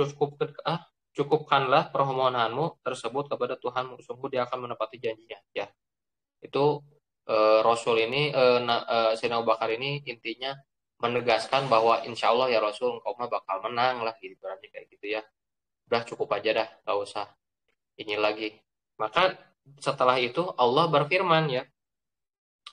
permohonanmu tersebut kepada Tuhanmu, sungguh Dia akan menepati janjinya. Ya, itu Rasul ini, Sayyidina Abu Bakar ini intinya menegaskan bahwa insya Allah ya Rasul, engkau mah bakal menang lah, gitu berarti kayak gitu ya. Udah cukup aja dah, gak usah ini lagi. Maka setelah itu Allah berfirman ya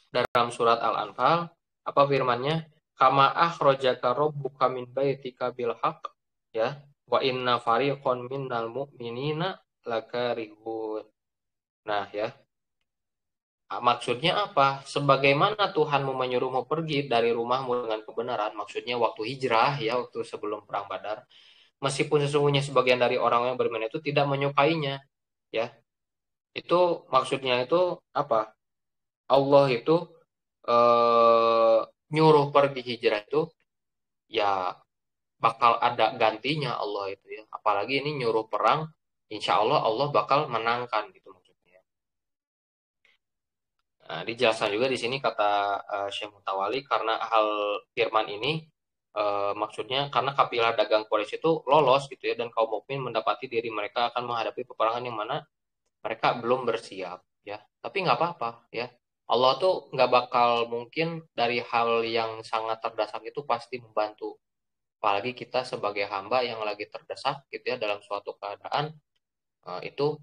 dalam surat Al-Anfal, apa firmannya? Kama akhrajaka rabbuka min baitika bil haqq, ya, wa inna fariqan minnal mu'minina lakarihun. Nah, ya, maksudnya apa? Sebagaimana Tuhanmu menyuruhmu pergi dari rumahmu dengan kebenaran, maksudnya waktu hijrah ya, waktu sebelum perang Badar, meskipun sesungguhnya sebagian dari orang yang beriman itu tidak menyukainya, ya. Itu maksudnya itu apa? Allah itu eh, nyuruh pergi hijrah itu ya bakal ada gantinya Allah itu ya. Apalagi ini nyuruh perang, insya Allah Allah bakal menangkan gitu maksudnya. Nah, dijelaskan juga di sini kata Syekh Mutawali karena hal firman ini maksudnya karena kapilah dagang Quraisy itu lolos gitu ya dan kaum mukmin mendapati diri mereka akan menghadapi peperangan yang mana mereka belum bersiap ya. Tapi nggak apa-apa ya. Allah tuh nggak bakal mungkin dari hal yang sangat terdesak itu pasti membantu. Apalagi kita sebagai hamba yang lagi terdesak gitu ya dalam suatu keadaan itu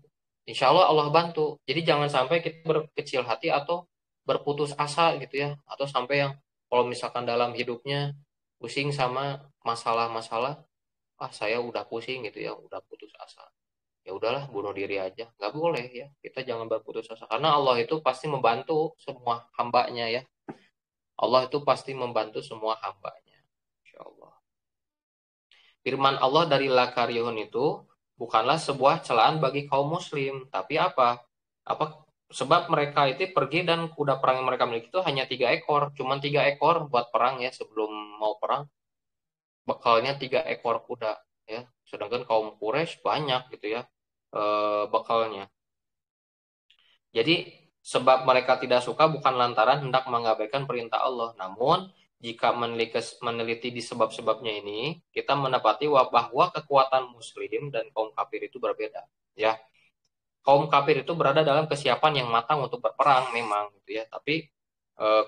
insya Allah Allah bantu. Jadi jangan sampai kita berkecil hati atau berputus asa gitu ya. Atau sampai yang kalau misalkan dalam hidupnya pusing sama masalah-masalah, ah saya udah pusing gitu ya, udah putus asa. Ya udahlah bunuh diri aja. Nggak boleh ya. Kita jangan berputus asa. Karena Allah itu pasti membantu semua hambanya ya. Allah itu pasti membantu semua hambanya. Insya Allah. Firman Allah dari Lakarihun itu bukanlah sebuah celaan bagi kaum muslim, tapi apa? Apa sebab mereka itu pergi dan kuda perang yang mereka miliki itu hanya 3 ekor, cuma 3 ekor buat perang ya sebelum mau perang, bekalnya 3 ekor kuda ya. Sedangkan kaum Quraisy banyak gitu ya bekalnya. Jadi sebab mereka tidak suka bukan lantaran hendak mengabaikan perintah Allah, namun jika meneliti di sebab-sebabnya ini, kita mendapati bahwa kekuatan Muslim dan kaum kafir itu berbeda. Ya, kaum kafir itu berada dalam kesiapan yang matang untuk berperang, memang, gitu ya. Tapi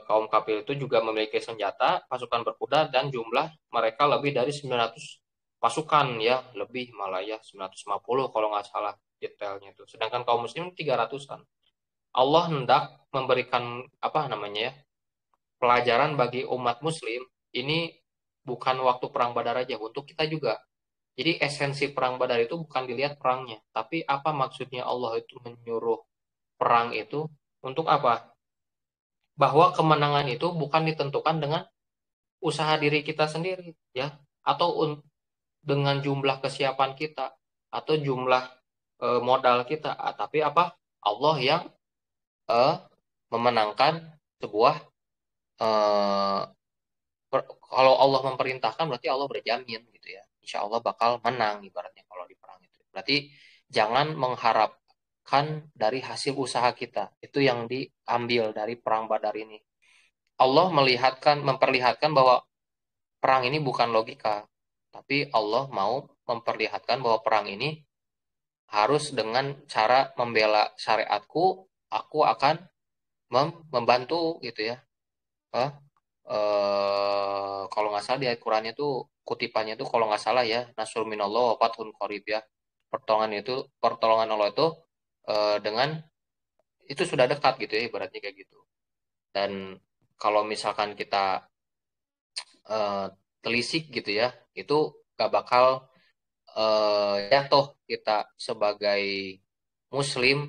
kaum kafir itu juga memiliki senjata, pasukan berkuda, dan jumlah mereka lebih dari 900 pasukan, ya, lebih malah ya 950 kalau nggak salah detailnya itu. Sedangkan kaum Muslim 300-an. Allah hendak memberikan apa namanya ya pelajaran bagi umat Muslim ini bukan waktu perang Badar aja untuk kita juga. Jadi esensi perang Badar itu bukan dilihat perangnya, tapi apa maksudnya Allah itu menyuruh perang itu untuk apa? Bahwa kemenangan itu bukan ditentukan dengan usaha diri kita sendiri ya atau dengan jumlah kesiapan kita atau jumlah modal kita, tapi apa? Allah yang eh, memenangkan sebuah eh, kalau Allah memerintahkan berarti Allah berjamin gitu ya. Insya Allah bakal menang ibaratnya kalau di perang itu. Berarti jangan mengharapkan dari hasil usaha kita. Itu yang diambil dari perang Badar ini. Allah memperlihatkan bahwa perang ini bukan logika, tapi Allah mau memperlihatkan bahwa perang ini harus dengan cara membela syariatku, aku akan membantu gitu ya. Eh, kalau nggak salah di ayat Qurannya tuh kutipannya tuh kalau nggak salah ya Nasrul minallah wa fathun qarib ya pertolongan Allah itu dengan itu sudah dekat gitu ya ibaratnya kayak gitu dan kalau misalkan kita eh, telisik gitu ya itu gak bakal jatuh kita sebagai muslim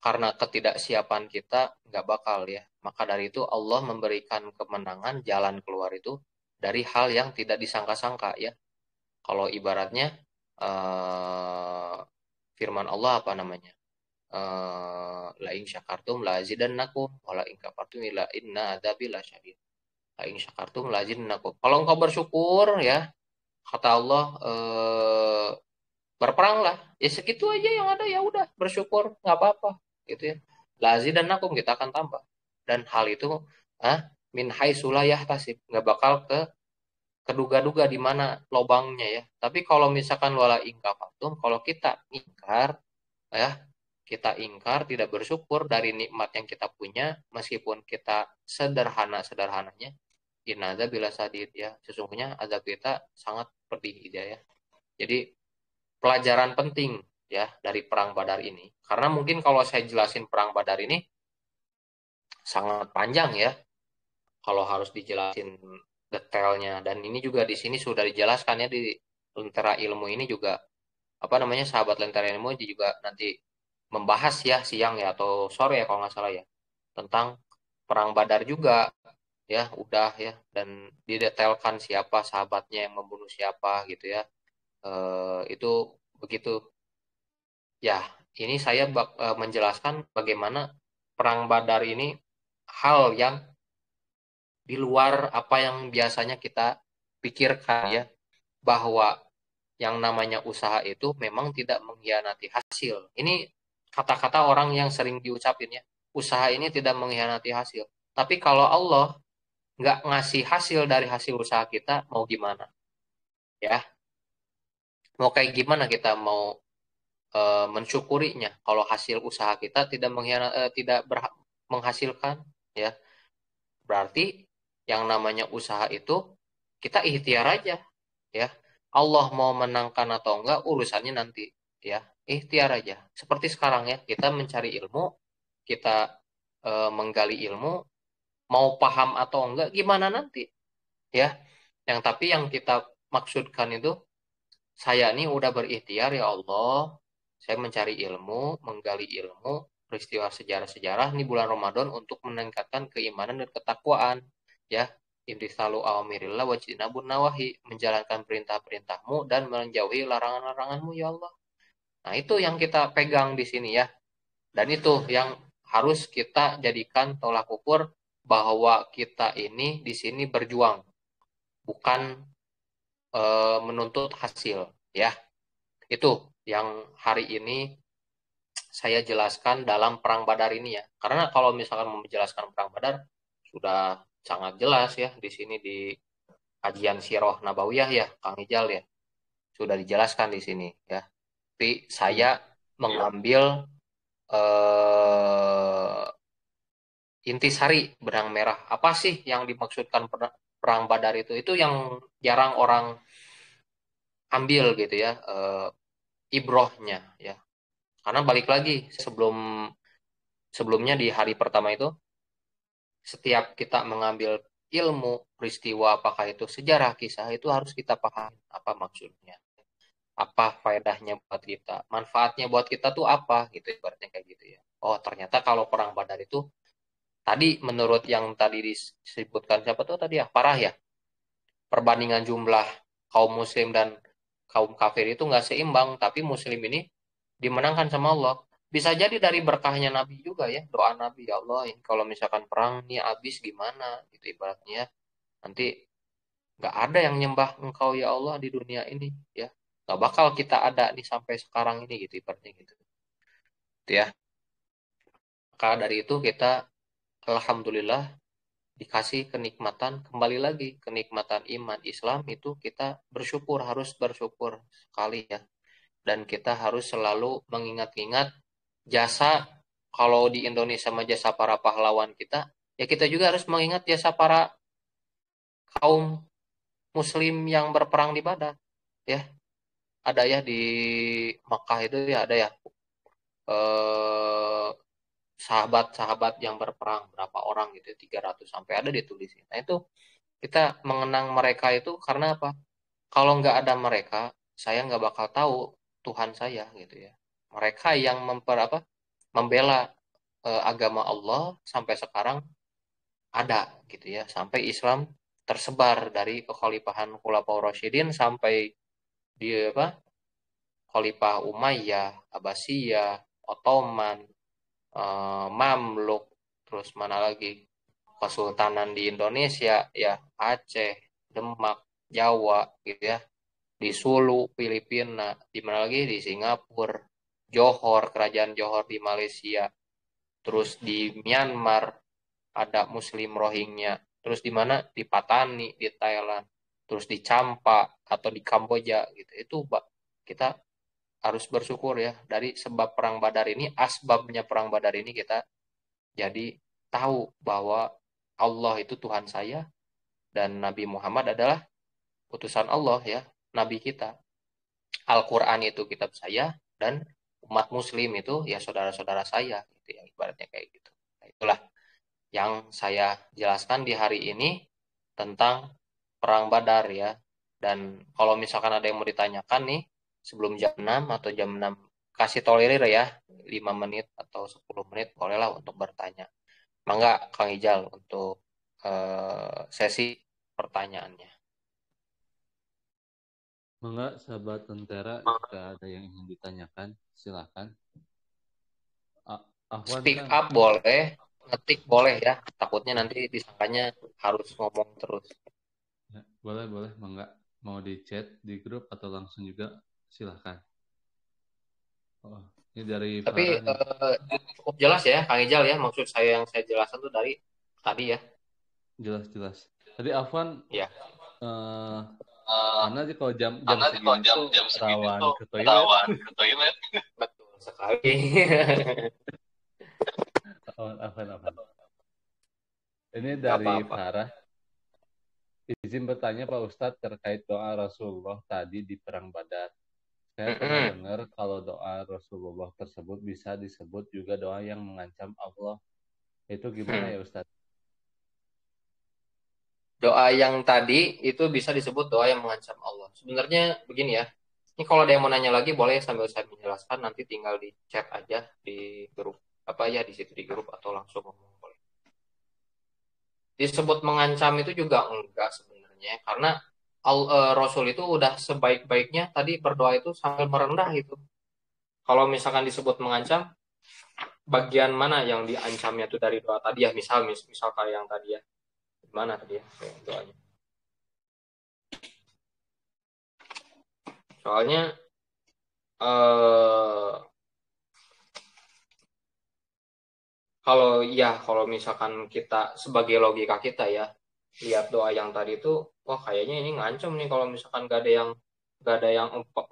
karena ketidaksiapan kita nggak bakal ya. Maka dari itu Allah memberikan kemenangan jalan keluar itu dari hal yang tidak disangka-sangka ya. Kalau ibaratnya eh, firman Allah apa namanya? La in syakartum la azidannakum wa la in kafartum la inna adzabi lasyadid. La in syakartum la azidannakum. Kalau engkau bersyukur ya, kata Allah berperanglah. Ya segitu aja yang ada ya udah bersyukur nggak apa-apa gitu ya. Lazi dan nakum kita akan tambah. Dan hal itu ah min haitsu la yahtasib nggak bakal ke keduga-duga di mana lobangnya ya. Tapi kalau misalkan wala ingkafatum, kalau kita ingkar ya, kita ingkar tidak bersyukur dari nikmat yang kita punya meskipun kita sederhananya, inadza bila sadid ya, sesungguhnya azab kita sangat pedih gitu ya. Jadi pelajaran penting ya dari perang Badar ini, karena mungkin kalau saya jelasin perang Badar ini sangat panjang ya, kalau harus dijelasin detailnya. Dan ini juga di sini sudah dijelaskan ya, di Lentera Ilmu ini juga apa namanya, sahabat Lentera Ilmu juga nanti membahas ya siang ya atau sore ya kalau nggak salah ya, tentang perang Badar juga ya, udah ya, dan didetailkan siapa sahabatnya yang membunuh siapa gitu ya. Itu begitu ya. Ini saya menjelaskan bagaimana perang Badar ini hal yang di luar apa yang biasanya kita pikirkan ya, bahwa yang namanya usaha itu memang tidak mengkhianati hasil. Ini kata-kata orang yang sering diucapin ya, usaha ini tidak mengkhianati hasil. Tapi kalau Allah nggak ngasih hasil dari hasil usaha kita, mau gimana ya, mau kayak gimana kita mau mensyukurinya kalau hasil usaha kita tidak tidak menghasilkan ya. Berarti yang namanya usaha itu kita ikhtiar aja ya. Allah mau menangkan atau enggak urusannya nanti ya. Ikhtiar aja. Seperti sekarang ya, kita mencari ilmu, kita menggali ilmu, mau paham atau enggak gimana nanti ya. Yang tapi yang kita maksudkan itu, saya ini udah berikhtiar ya Allah, saya mencari ilmu, menggali ilmu, peristiwa sejarah-sejarah ini bulan Ramadan untuk meningkatkan keimanan dan ketakwaan. Ya, imtisalu awamirillah wajtinabun nawahi, menjalankan perintah-perintahmu dan menjauhi larangan-laranganmu ya Allah. Nah, itu yang kita pegang di sini ya. Dan itu yang harus kita jadikan tolak ukur bahwa kita ini di sini berjuang, bukan menuntut hasil ya. Itu yang hari ini saya jelaskan dalam Perang Badar ini ya. Karena kalau misalkan mau menjelaskan Perang Badar, sudah sangat jelas ya di sini di kajian Sirah Nabawiyah ya, Kang Ijal ya. Sudah dijelaskan di sini ya. Tapi saya mengambil eh, intisari benang merah. Apa sih yang dimaksudkan Perang Badar itu? Itu yang jarang orang ambil gitu ya, ibrohnya ya. Karena balik lagi, sebelumnya di hari pertama itu, setiap kita mengambil ilmu peristiwa apakah itu sejarah kisah, itu harus kita pahami apa maksudnya, apa faedahnya buat kita, manfaatnya buat kita tuh apa gitu, ibaratnya kayak gitu ya. Oh ternyata kalau perang Badar itu tadi menurut yang tadi disebutkan siapa tuh tadi ya, Parah ya, perbandingan jumlah kaum muslim dan kaum kafir itu nggak seimbang, tapi muslim ini dimenangkan sama Allah. Bisa jadi dari berkahnya Nabi juga ya, doa Nabi, ya Allah ini kalau misalkan perang nih habis gimana gitu ibaratnya, nanti nggak ada yang nyembah engkau ya Allah di dunia ini ya, nggak bakal kita ada nih sampai sekarang ini gitu ibaratnya gitu. Gitu ya. Maka dari itu kita alhamdulillah dikasih kenikmatan, kembali lagi kenikmatan iman Islam itu kita bersyukur, harus bersyukur sekali ya. Dan kita harus selalu mengingat-ingat jasa, kalau di Indonesia sama jasa para pahlawan kita, ya kita juga harus mengingat jasa para kaum muslim yang berperang di Badar ya. Ada ya di Mekah itu ya, ada ya eh, sahabat-sahabat yang berperang berapa orang gitu, 300 sampai ada ditulis. Nah itu kita mengenang mereka itu karena apa? Kalau nggak ada mereka, saya nggak bakal tahu Tuhan saya gitu ya. Mereka yang apa, membela agama Allah sampai sekarang ada gitu ya, sampai Islam tersebar dari kekhalifahan Khulafaur Rasyidin sampai di apa, Khalifah Umayyah, Abbasiyah, Ottoman, Mamluk, terus mana lagi, Kesultanan di Indonesia ya, Aceh, Demak, Jawa gitu ya, di Sulu, Filipina, di mana lagi, di Singapura, Johor, Kerajaan Johor di Malaysia, terus di Myanmar ada Muslim Rohingya, terus di mana, di Patani di Thailand. terus di Campa atau di Kamboja gitu. Itu kita harus bersyukur ya, dari sebab perang Badar ini, asbabnya perang Badar ini kita jadi tahu bahwa Allah itu Tuhan saya dan Nabi Muhammad adalah utusan Allah ya, nabi kita. Al-Qur'an itu kitab saya dan umat muslim itu ya saudara-saudara saya gitu ya, ibaratnya kayak gitu. Nah, itulah yang saya jelaskan di hari ini tentang perang Badar ya. Dan kalau misalkan ada yang mau ditanyakan nih sebelum jam 6 atau jam 6, kasih tolerir ya 5 menit atau 10 menit bolehlah untuk bertanya. Mangga Kang Ijal untuk sesi pertanyaannya. Mangga sahabat Tentera, jika ada yang ingin ditanyakan, silakan. Afwan Speak Kang. up boleh, ngetik boleh ya. Takutnya nanti disangkanya harus ngomong terus. Ya, boleh, boleh, mangga. Mau di chat di grup atau langsung juga, silahkan. Oh, ini dari Tapi Farah nih. cukup jelas ya Kang Ijal ya. Maksud saya yang saya jelaskan tuh dari tadi ya. Jelas-jelas. Tadi Afwan, Ya. eh, Eh, karena sih kalau jam jam karena kalau segini tuh jam-jam segini rawan tuh ke toilet. rawan ke toilet. Betul sekali. Afwan. Ini Gak dari apa-apa. Farah. Izin bertanya Pak Ustadz terkait doa Rasulullah tadi di Perang Badar. Saya pernah Mm-mm. dengar kalau doa Rasulullah tersebut bisa disebut juga doa yang mengancam Allah. Itu gimana Hmm. ya Ustadz? Doa yang tadi itu bisa disebut doa yang mengancam Allah. Sebenarnya begini ya. Ini kalau ada yang mau nanya lagi boleh sambil saya menjelaskan, nanti tinggal di chat aja di grup apa ya, di situ di grup atau langsung ngomong boleh. Disebut mengancam itu juga enggak sebenarnya, karena Rasul itu udah sebaik-baiknya tadi berdoa itu sambil merendah itu. Kalau misalkan disebut mengancam, bagian mana yang diancamnya itu dari doa tadi ya, misal kayak yang tadi ya, gimana tadi ya kayak doanya. Soalnya eh kalau misalkan kita sebagai logika kita ya, lihat doa yang tadi itu, wah kayaknya ini ngancem nih kalau misalkan gak ada yang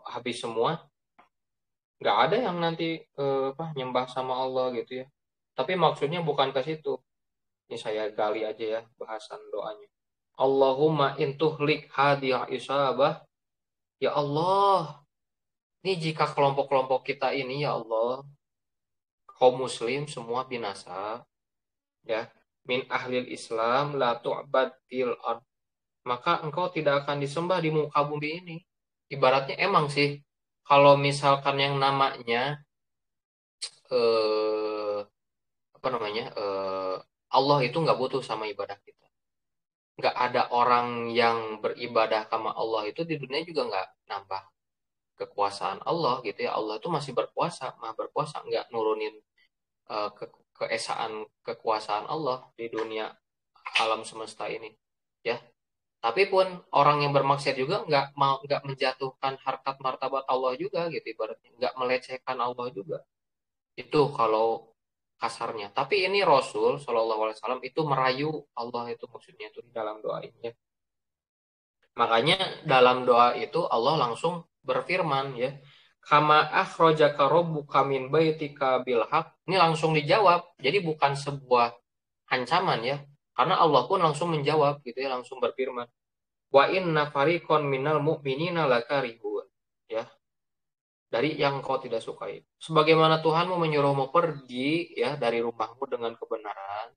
habis semua, nggak ada yang nanti apa nyembah sama Allah gitu ya. Tapi maksudnya bukan ke situ. Ini saya gali aja ya bahasan doanya. Allahumma intuhlik hadiyah isabah. Ya Allah, ini jika kelompok-kelompok kita ini ya Allah, kaum muslim semua binasa, ya. Min ahlil Islam la tu'badil ard. Maka engkau tidak akan disembah di muka bumi ini. Ibaratnya emang sih, kalau misalkan yang namanya eh, apa namanya Allah itu nggak butuh sama ibadah kita. Nggak ada orang yang beribadah sama Allah itu di dunia juga nggak nambah kekuasaan Allah gitu ya. Allah itu masih berkuasa, maha berkuasa, nggak nurunin keesaan kekuasaan Allah di dunia alam semesta ini ya. Tapi pun orang yang bermaksiat juga nggak menjatuhkan harkat martabat Allah juga gitu, ibaratnya nggak melecehkan Allah juga. Itu kalau kasarnya. Tapi ini Rasul Shallallahu Alaihi Wasallam itu merayu Allah, itu maksudnya itu di dalam doa ini ya. Makanya dalam doa itu Allah langsung berfirman ya, kama akhrajaka rabbuka min baitika bil haq. Ini langsung dijawab. Jadi bukan sebuah ancaman ya. Karena Allah pun langsung menjawab gitu ya, langsung berfirman. Wa inna fariqon minal mu'minina lakarihun. Ya, dari yang kau tidak sukai. Sebagaimana Tuhanmu menyuruhmu pergi ya dari rumahmu dengan kebenaran,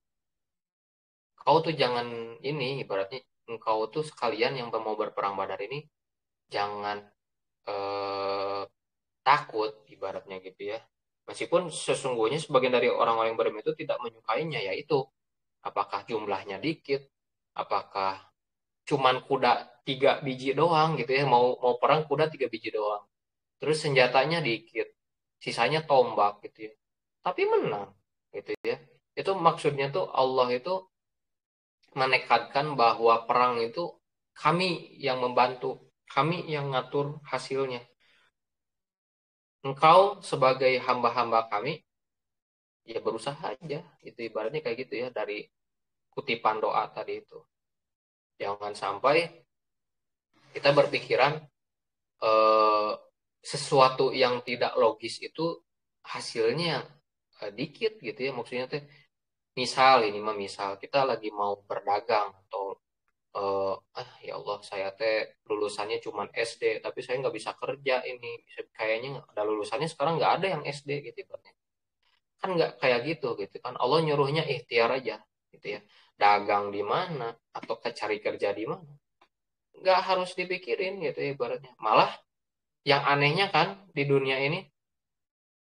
kau tuh jangan ini, ibaratnya engkau tuh sekalian yang mau berperang Badar ini jangan eh, takut, ibaratnya gitu ya. Meskipun sesungguhnya sebagian dari orang-orang yang beriman itu tidak menyukainya, yaitu apakah jumlahnya dikit, apakah cuman kuda 3 biji doang gitu ya, mau mau perang kuda 3 biji doang, terus senjatanya dikit, sisanya tombak gitu ya, tapi menang gitu ya. Itu maksudnya tuh Allah itu menekadkan bahwa perang itu kami yang membantu, kami yang ngatur hasilnya. Engkau sebagai hamba-hamba kami ya berusaha aja, itu ibaratnya kayak gitu ya, dari kutipan doa tadi itu. Jangan sampai kita berpikiran sesuatu yang tidak logis itu hasilnya dikit gitu ya. Maksudnya teh misal ini mah misal kita lagi mau berdagang atau ya Allah saya teh lulusannya cuma SD tapi saya nggak bisa kerja ini kayaknya ada lulusannya sekarang nggak ada yang SD gitu ibaratnya. Kan nggak kayak gitu kan Allah nyuruhnya ikhtiar aja gitu ya, dagang di mana atau cari kerja di mana nggak harus dipikirin gitu ya ibaratnya. Malah yang anehnya kan di dunia ini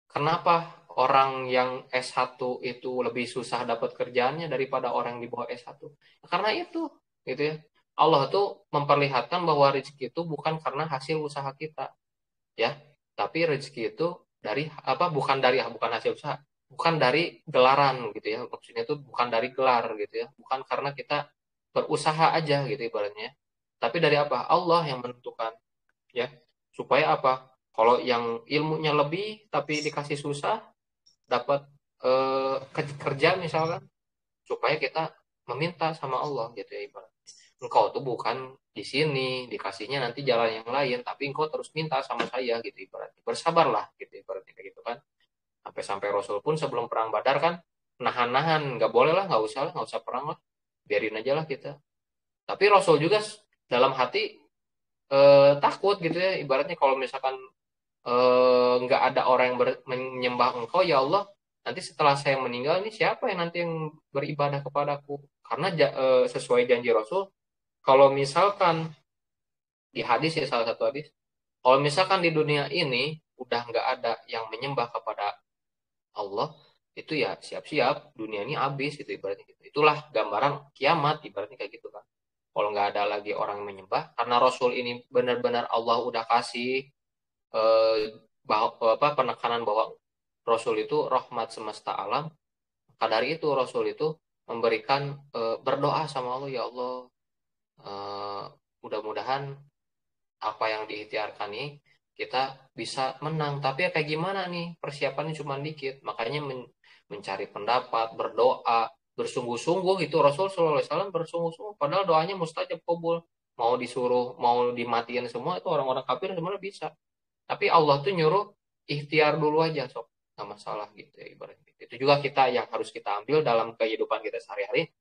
kenapa orang yang S1 itu lebih susah dapat kerjaannya daripada orang yang di bawah S1? Karena itu, gitu ya. Allah tuh memperlihatkan bahwa rezeki itu bukan karena hasil usaha kita, ya. Tapi rezeki itu dari apa? Bukan hasil usaha, bukan dari gelaran gitu ya. Maksudnya itu bukan dari gelar gitu ya. Bukan karena kita berusaha aja gitu ibaratnya. Tapi dari apa? Allah yang menentukan, ya. Supaya apa? Kalau yang ilmunya lebih tapi dikasih susah, dapat kerja misalkan, supaya kita meminta sama Allah gitu ya ibarat. Engkau tuh bukan di sini dikasihnya nanti jalan yang lain, tapi engkau terus minta sama saya gitu ibarat. Bersabarlah gitu ibaratnya kayak gitu kan. Sampai-sampai Rasul pun sebelum perang Badar kan nahan-nahan, nggak boleh lah, nggak usah perang lah, biarin aja lah kita. Tapi Rasul juga dalam hati takut gitu ya ibaratnya kalau misalkan nggak ada orang yang menyembah engkau ya Allah, nanti setelah saya meninggal ini siapa yang nanti yang beribadah kepadaku, karena sesuai janji Rasul kalau misalkan di hadis ya, salah satu hadis, kalau misalkan di dunia ini udah nggak ada yang menyembah kepada Allah, itu ya siap-siap dunia ini habis gitu ibaratnya gitu. Itulah gambaran kiamat ibaratnya kayak gitu kan. Kalau nggak ada lagi orang yang menyembah karena Rasul ini benar-benar Allah udah kasih eh, apa penekanan bahwa Rasul itu rahmat semesta alam. Maka dari itu Rasul itu memberikan berdoa sama Allah, ya Allah, eh, mudah-mudahan apa yang diikhtiarkan ini kita bisa menang. Tapi ya kayak gimana nih, persiapannya cuma dikit. Makanya mencari pendapat, berdoa, bersungguh-sungguh itu Rasul Sallallahu Alaihi Wasallam bersungguh-sungguh. Padahal doanya mustajab kabul. Mau disuruh, mau dimatiin semua itu orang-orang kafir sebenarnya bisa. Tapi Allah tuh nyuruh ikhtiar dulu aja, sok nggak masalah gitu ya ibaratnya. Itu juga kita yang harus kita ambil dalam kehidupan kita sehari-hari.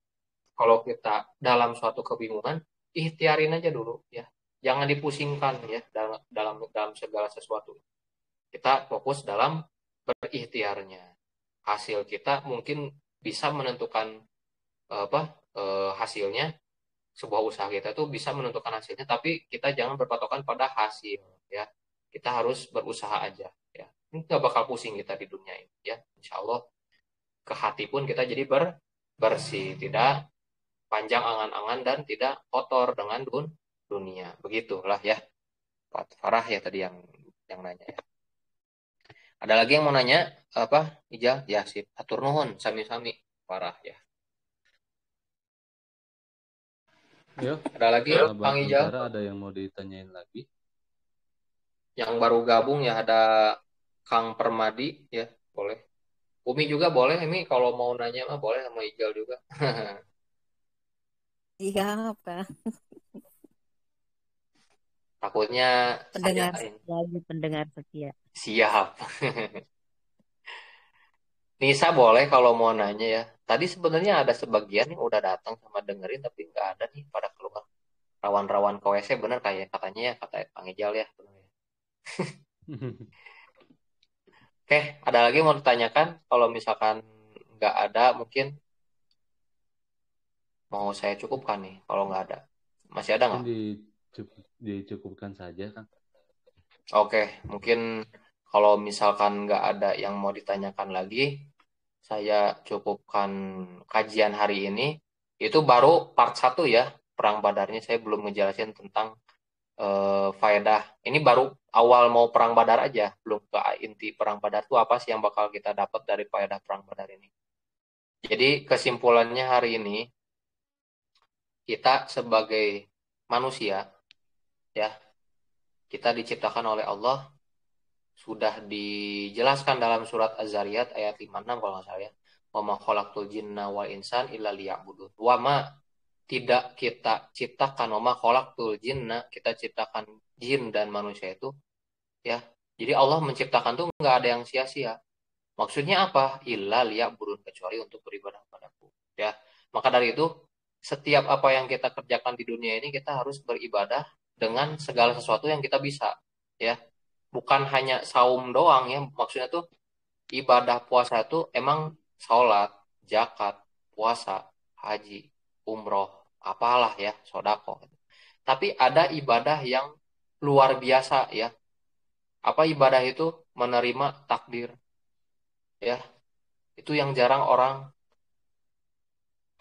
Kalau kita dalam suatu kebingungan, ikhtiarin aja dulu ya. Jangan dipusingkan ya dalam segala sesuatu. Kita fokus dalam berikhtiarnya. Hasil kita mungkin bisa menentukan hasilnya, sebuah usaha kita tuh bisa menentukan hasilnya, tapi kita jangan berpatokan pada hasil ya. Kita harus berusaha aja ya. Ini nggak bakal pusing kita di dunia ini ya. Insya Allah ke hati pun kita jadi bersih, tidak panjang angan-angan dan tidak kotor dengan dunia. Begitulah ya. Pak Farah ya tadi yang nanya ya. Ada lagi yang mau nanya apa? Ijal ya sip. Atur nuhun sami-sami Farah ya. Yo, Ada lagi sahabat Kang Ijal Antara ada yang mau ditanyain lagi? yang baru gabung ya, ada Kang Permadi ya, boleh. Umi juga boleh, ini kalau mau nanya mah boleh, sama Ijal juga. Iya, apa? Takutnya saya Pendengar lagi pendengar setia. siap. Nisa boleh kalau mau nanya ya. Tadi sebenarnya ada sebagian yang udah datang sama dengerin tapi nggak ada nih pada keluar. Rawan-rawan ke WC bener kayak katanya ya, kata Kang Ijal ya. Bener ya. Oke, ada lagi mau ditanyakan? Kalau misalkan nggak ada, mungkin mau saya cukupkan nih. Kalau nggak ada, masih ada Mungkin nggak? dicukupkan saja kan? Oke, mungkin kalau misalkan nggak ada yang mau ditanyakan lagi, saya cukupkan kajian hari ini. Itu baru part 1 ya, Perang Badarnya. Saya belum ngejelasin tentang faedah. Ini baru awal mau Perang Badar aja, belum ke inti Perang Badar itu apa sih yang bakal kita dapat dari faedah Perang Badar ini. Jadi kesimpulannya hari ini, kita sebagai manusia, ya, kita diciptakan oleh Allah, sudah dijelaskan dalam surat Az-Zariyat ayat 56 kalau nggak salah ya. Wa ma khalaqtul jinna wal insan illa liya'budun. Wa ma tidak kita ciptakan, wama khalaqtul jinna, kita ciptakan jin dan manusia itu ya. Jadi Allah menciptakan tuh nggak ada yang sia-sia. Maksudnya apa? Illa liya'budun, kecuali untuk beribadah padaku. Ya. Maka dari itu, setiap apa yang kita kerjakan di dunia ini kita harus beribadah dengan segala sesuatu yang kita bisa, ya. Bukan hanya saum doang ya. Maksudnya tuh ibadah puasa itu emang sholat, zakat, puasa, haji, umroh, apalah ya, sodako. Tapi ada ibadah yang luar biasa ya. Apa ibadah itu? Menerima takdir. Ya, itu yang jarang orang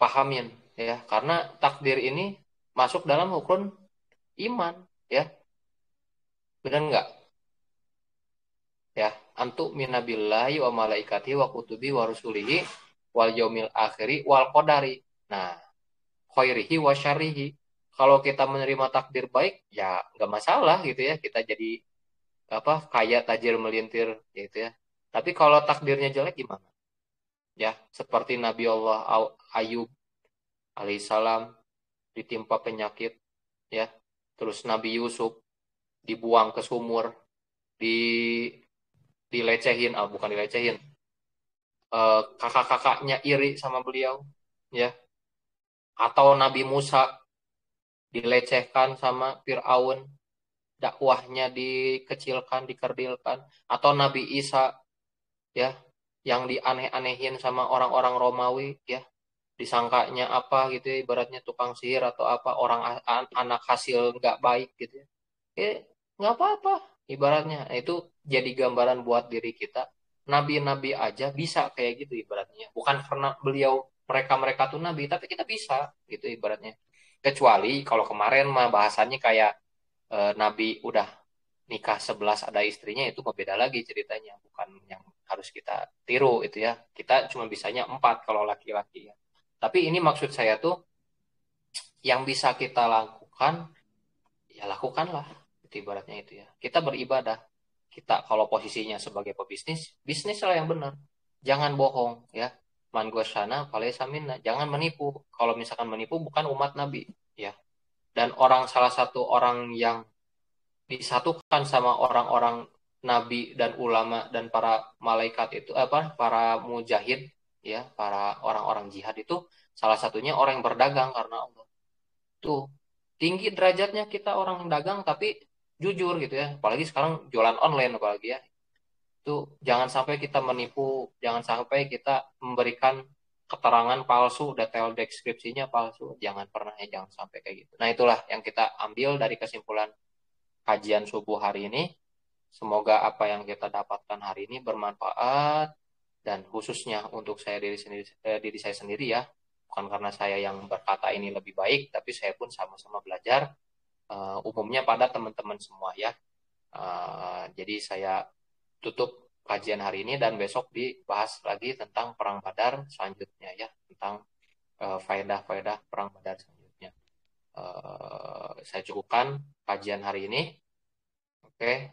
pahamin ya, karena takdir ini masuk dalam rukun iman ya, benar nggak ya? Antu minabillahi wa malaikati wa kutubi wa rusulihi wal yaumil akhiri wal qadari. Nah, khairihi wa syarihi. Kalau kita menerima takdir baik ya nggak masalah gitu ya, kita jadi apa, kaya tajir melintir gitu ya. Tapi kalau takdirnya jelek gimana ya? Seperti Nabi Allah Ayub alaihissalam ditimpa penyakit ya, terus Nabi Yusuf dibuang ke sumur, di dilecehin, bukan dilecehin, kakak-kakaknya iri sama beliau ya, atau Nabi Musa dilecehkan sama Fir'aun, dakwahnya dikecilkan, dikerdilkan, atau Nabi Isa ya, yang dianeh-anehin sama orang-orang Romawi ya, disangkanya apa gitu ya, ibaratnya tukang sihir atau apa, orang anak hasil nggak baik gitu ya. Nggak apa-apa ibaratnya. Nah, itu jadi gambaran buat diri kita. Nabi-nabi aja bisa kayak gitu ibaratnya. Bukan karena beliau, mereka-mereka tuh nabi, tapi kita bisa gitu ibaratnya. Kecuali kalau kemarin mah bahasannya kayak nabi udah nikah 11 ada istrinya, itu beda lagi ceritanya. Bukan yang harus kita tiru itu ya. Kita cuma bisanya 4 kalau laki-laki ya. Tapi ini maksud saya tuh, yang bisa kita lakukan ya lakukanlah, itu ibaratnya itu ya, kita beribadah. Kita kalau posisinya sebagai pebisnis, bisnis lah yang benar, jangan bohong ya. Man gosana falaysa minna, jangan menipu. Kalau misalkan menipu bukan umat nabi ya. Dan salah satu orang yang disatukan sama orang-orang nabi dan ulama dan para malaikat itu apa, para mujahid ya, para orang-orang jihad itu, salah satunya orang yang berdagang karena Allah. Tuh, tinggi derajatnya kita orang dagang tapi jujur gitu ya. Apalagi sekarang jualan online apalagi ya. Tuh, jangan sampai kita menipu, jangan sampai kita memberikan keterangan palsu, detail deskripsinya palsu. Jangan pernah ya, jangan sampai kayak gitu. Nah, itulah yang kita ambil dari kesimpulan kajian subuh hari ini. Semoga apa yang kita dapatkan hari ini bermanfaat, dan khususnya untuk saya diri saya sendiri ya, bukan karena saya yang berkata ini lebih baik, tapi saya pun sama-sama belajar, umumnya pada teman-teman semua ya. Jadi saya tutup kajian hari ini, dan besok dibahas lagi tentang perang Badar selanjutnya ya, tentang faedah-faedah perang Badar selanjutnya. Saya cukupkan kajian hari ini. Oke,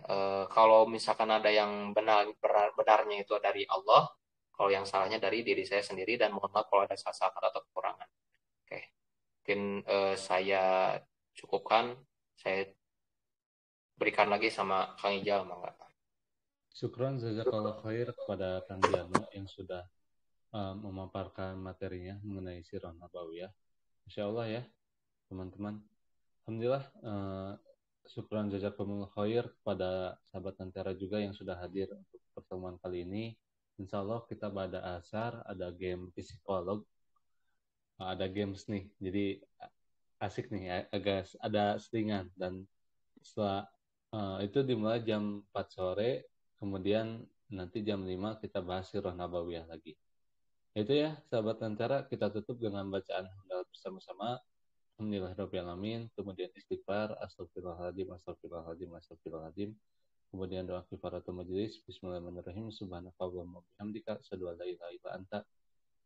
kalau misalkan ada yang benarnya itu dari Allah, kalau yang salahnya dari diri saya sendiri, dan mohon maaf kalau ada salah kata atau kekurangan. Oke, mungkin saya cukupkan, saya berikan lagi sama Kang Ijal, mangga. Syukron jazakallah khair kepada Kang Jarno yang sudah memaparkan materinya mengenai Sirah Nabawiyah. Insya Allah ya, teman-teman. Alhamdulillah, syukran jazakumullah khair kepada sahabat Antara juga yang sudah hadir untuk pertemuan kali ini. Insya Allah kita pada asar ada game psikolog, ada games nih, jadi asik nih, agak ada selingan, dan setelah itu dimulai jam 4 sore, kemudian nanti jam 5 kita bahas Sirah Nabawiyah lagi. Itu ya, sahabat Antara, kita tutup dengan bacaan hamdalah bersama-sama. Alhamdulillahirrahmanirrahim. Kemudian istighfar, astagfirullahaladzim, astagfirullahaladzim, astagfirullahaladzim. Kemudian doa kifaratul majelis. Bismillahirrahmanirrahim. Subhanakallahumma bihamdika, asyhadu an la ilaha illa anta,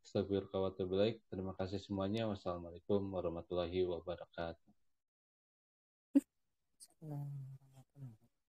astaghfiruka wa atubu ilaik. Terima kasih semuanya. Wassalamualaikum warahmatullahi wabarakatuh.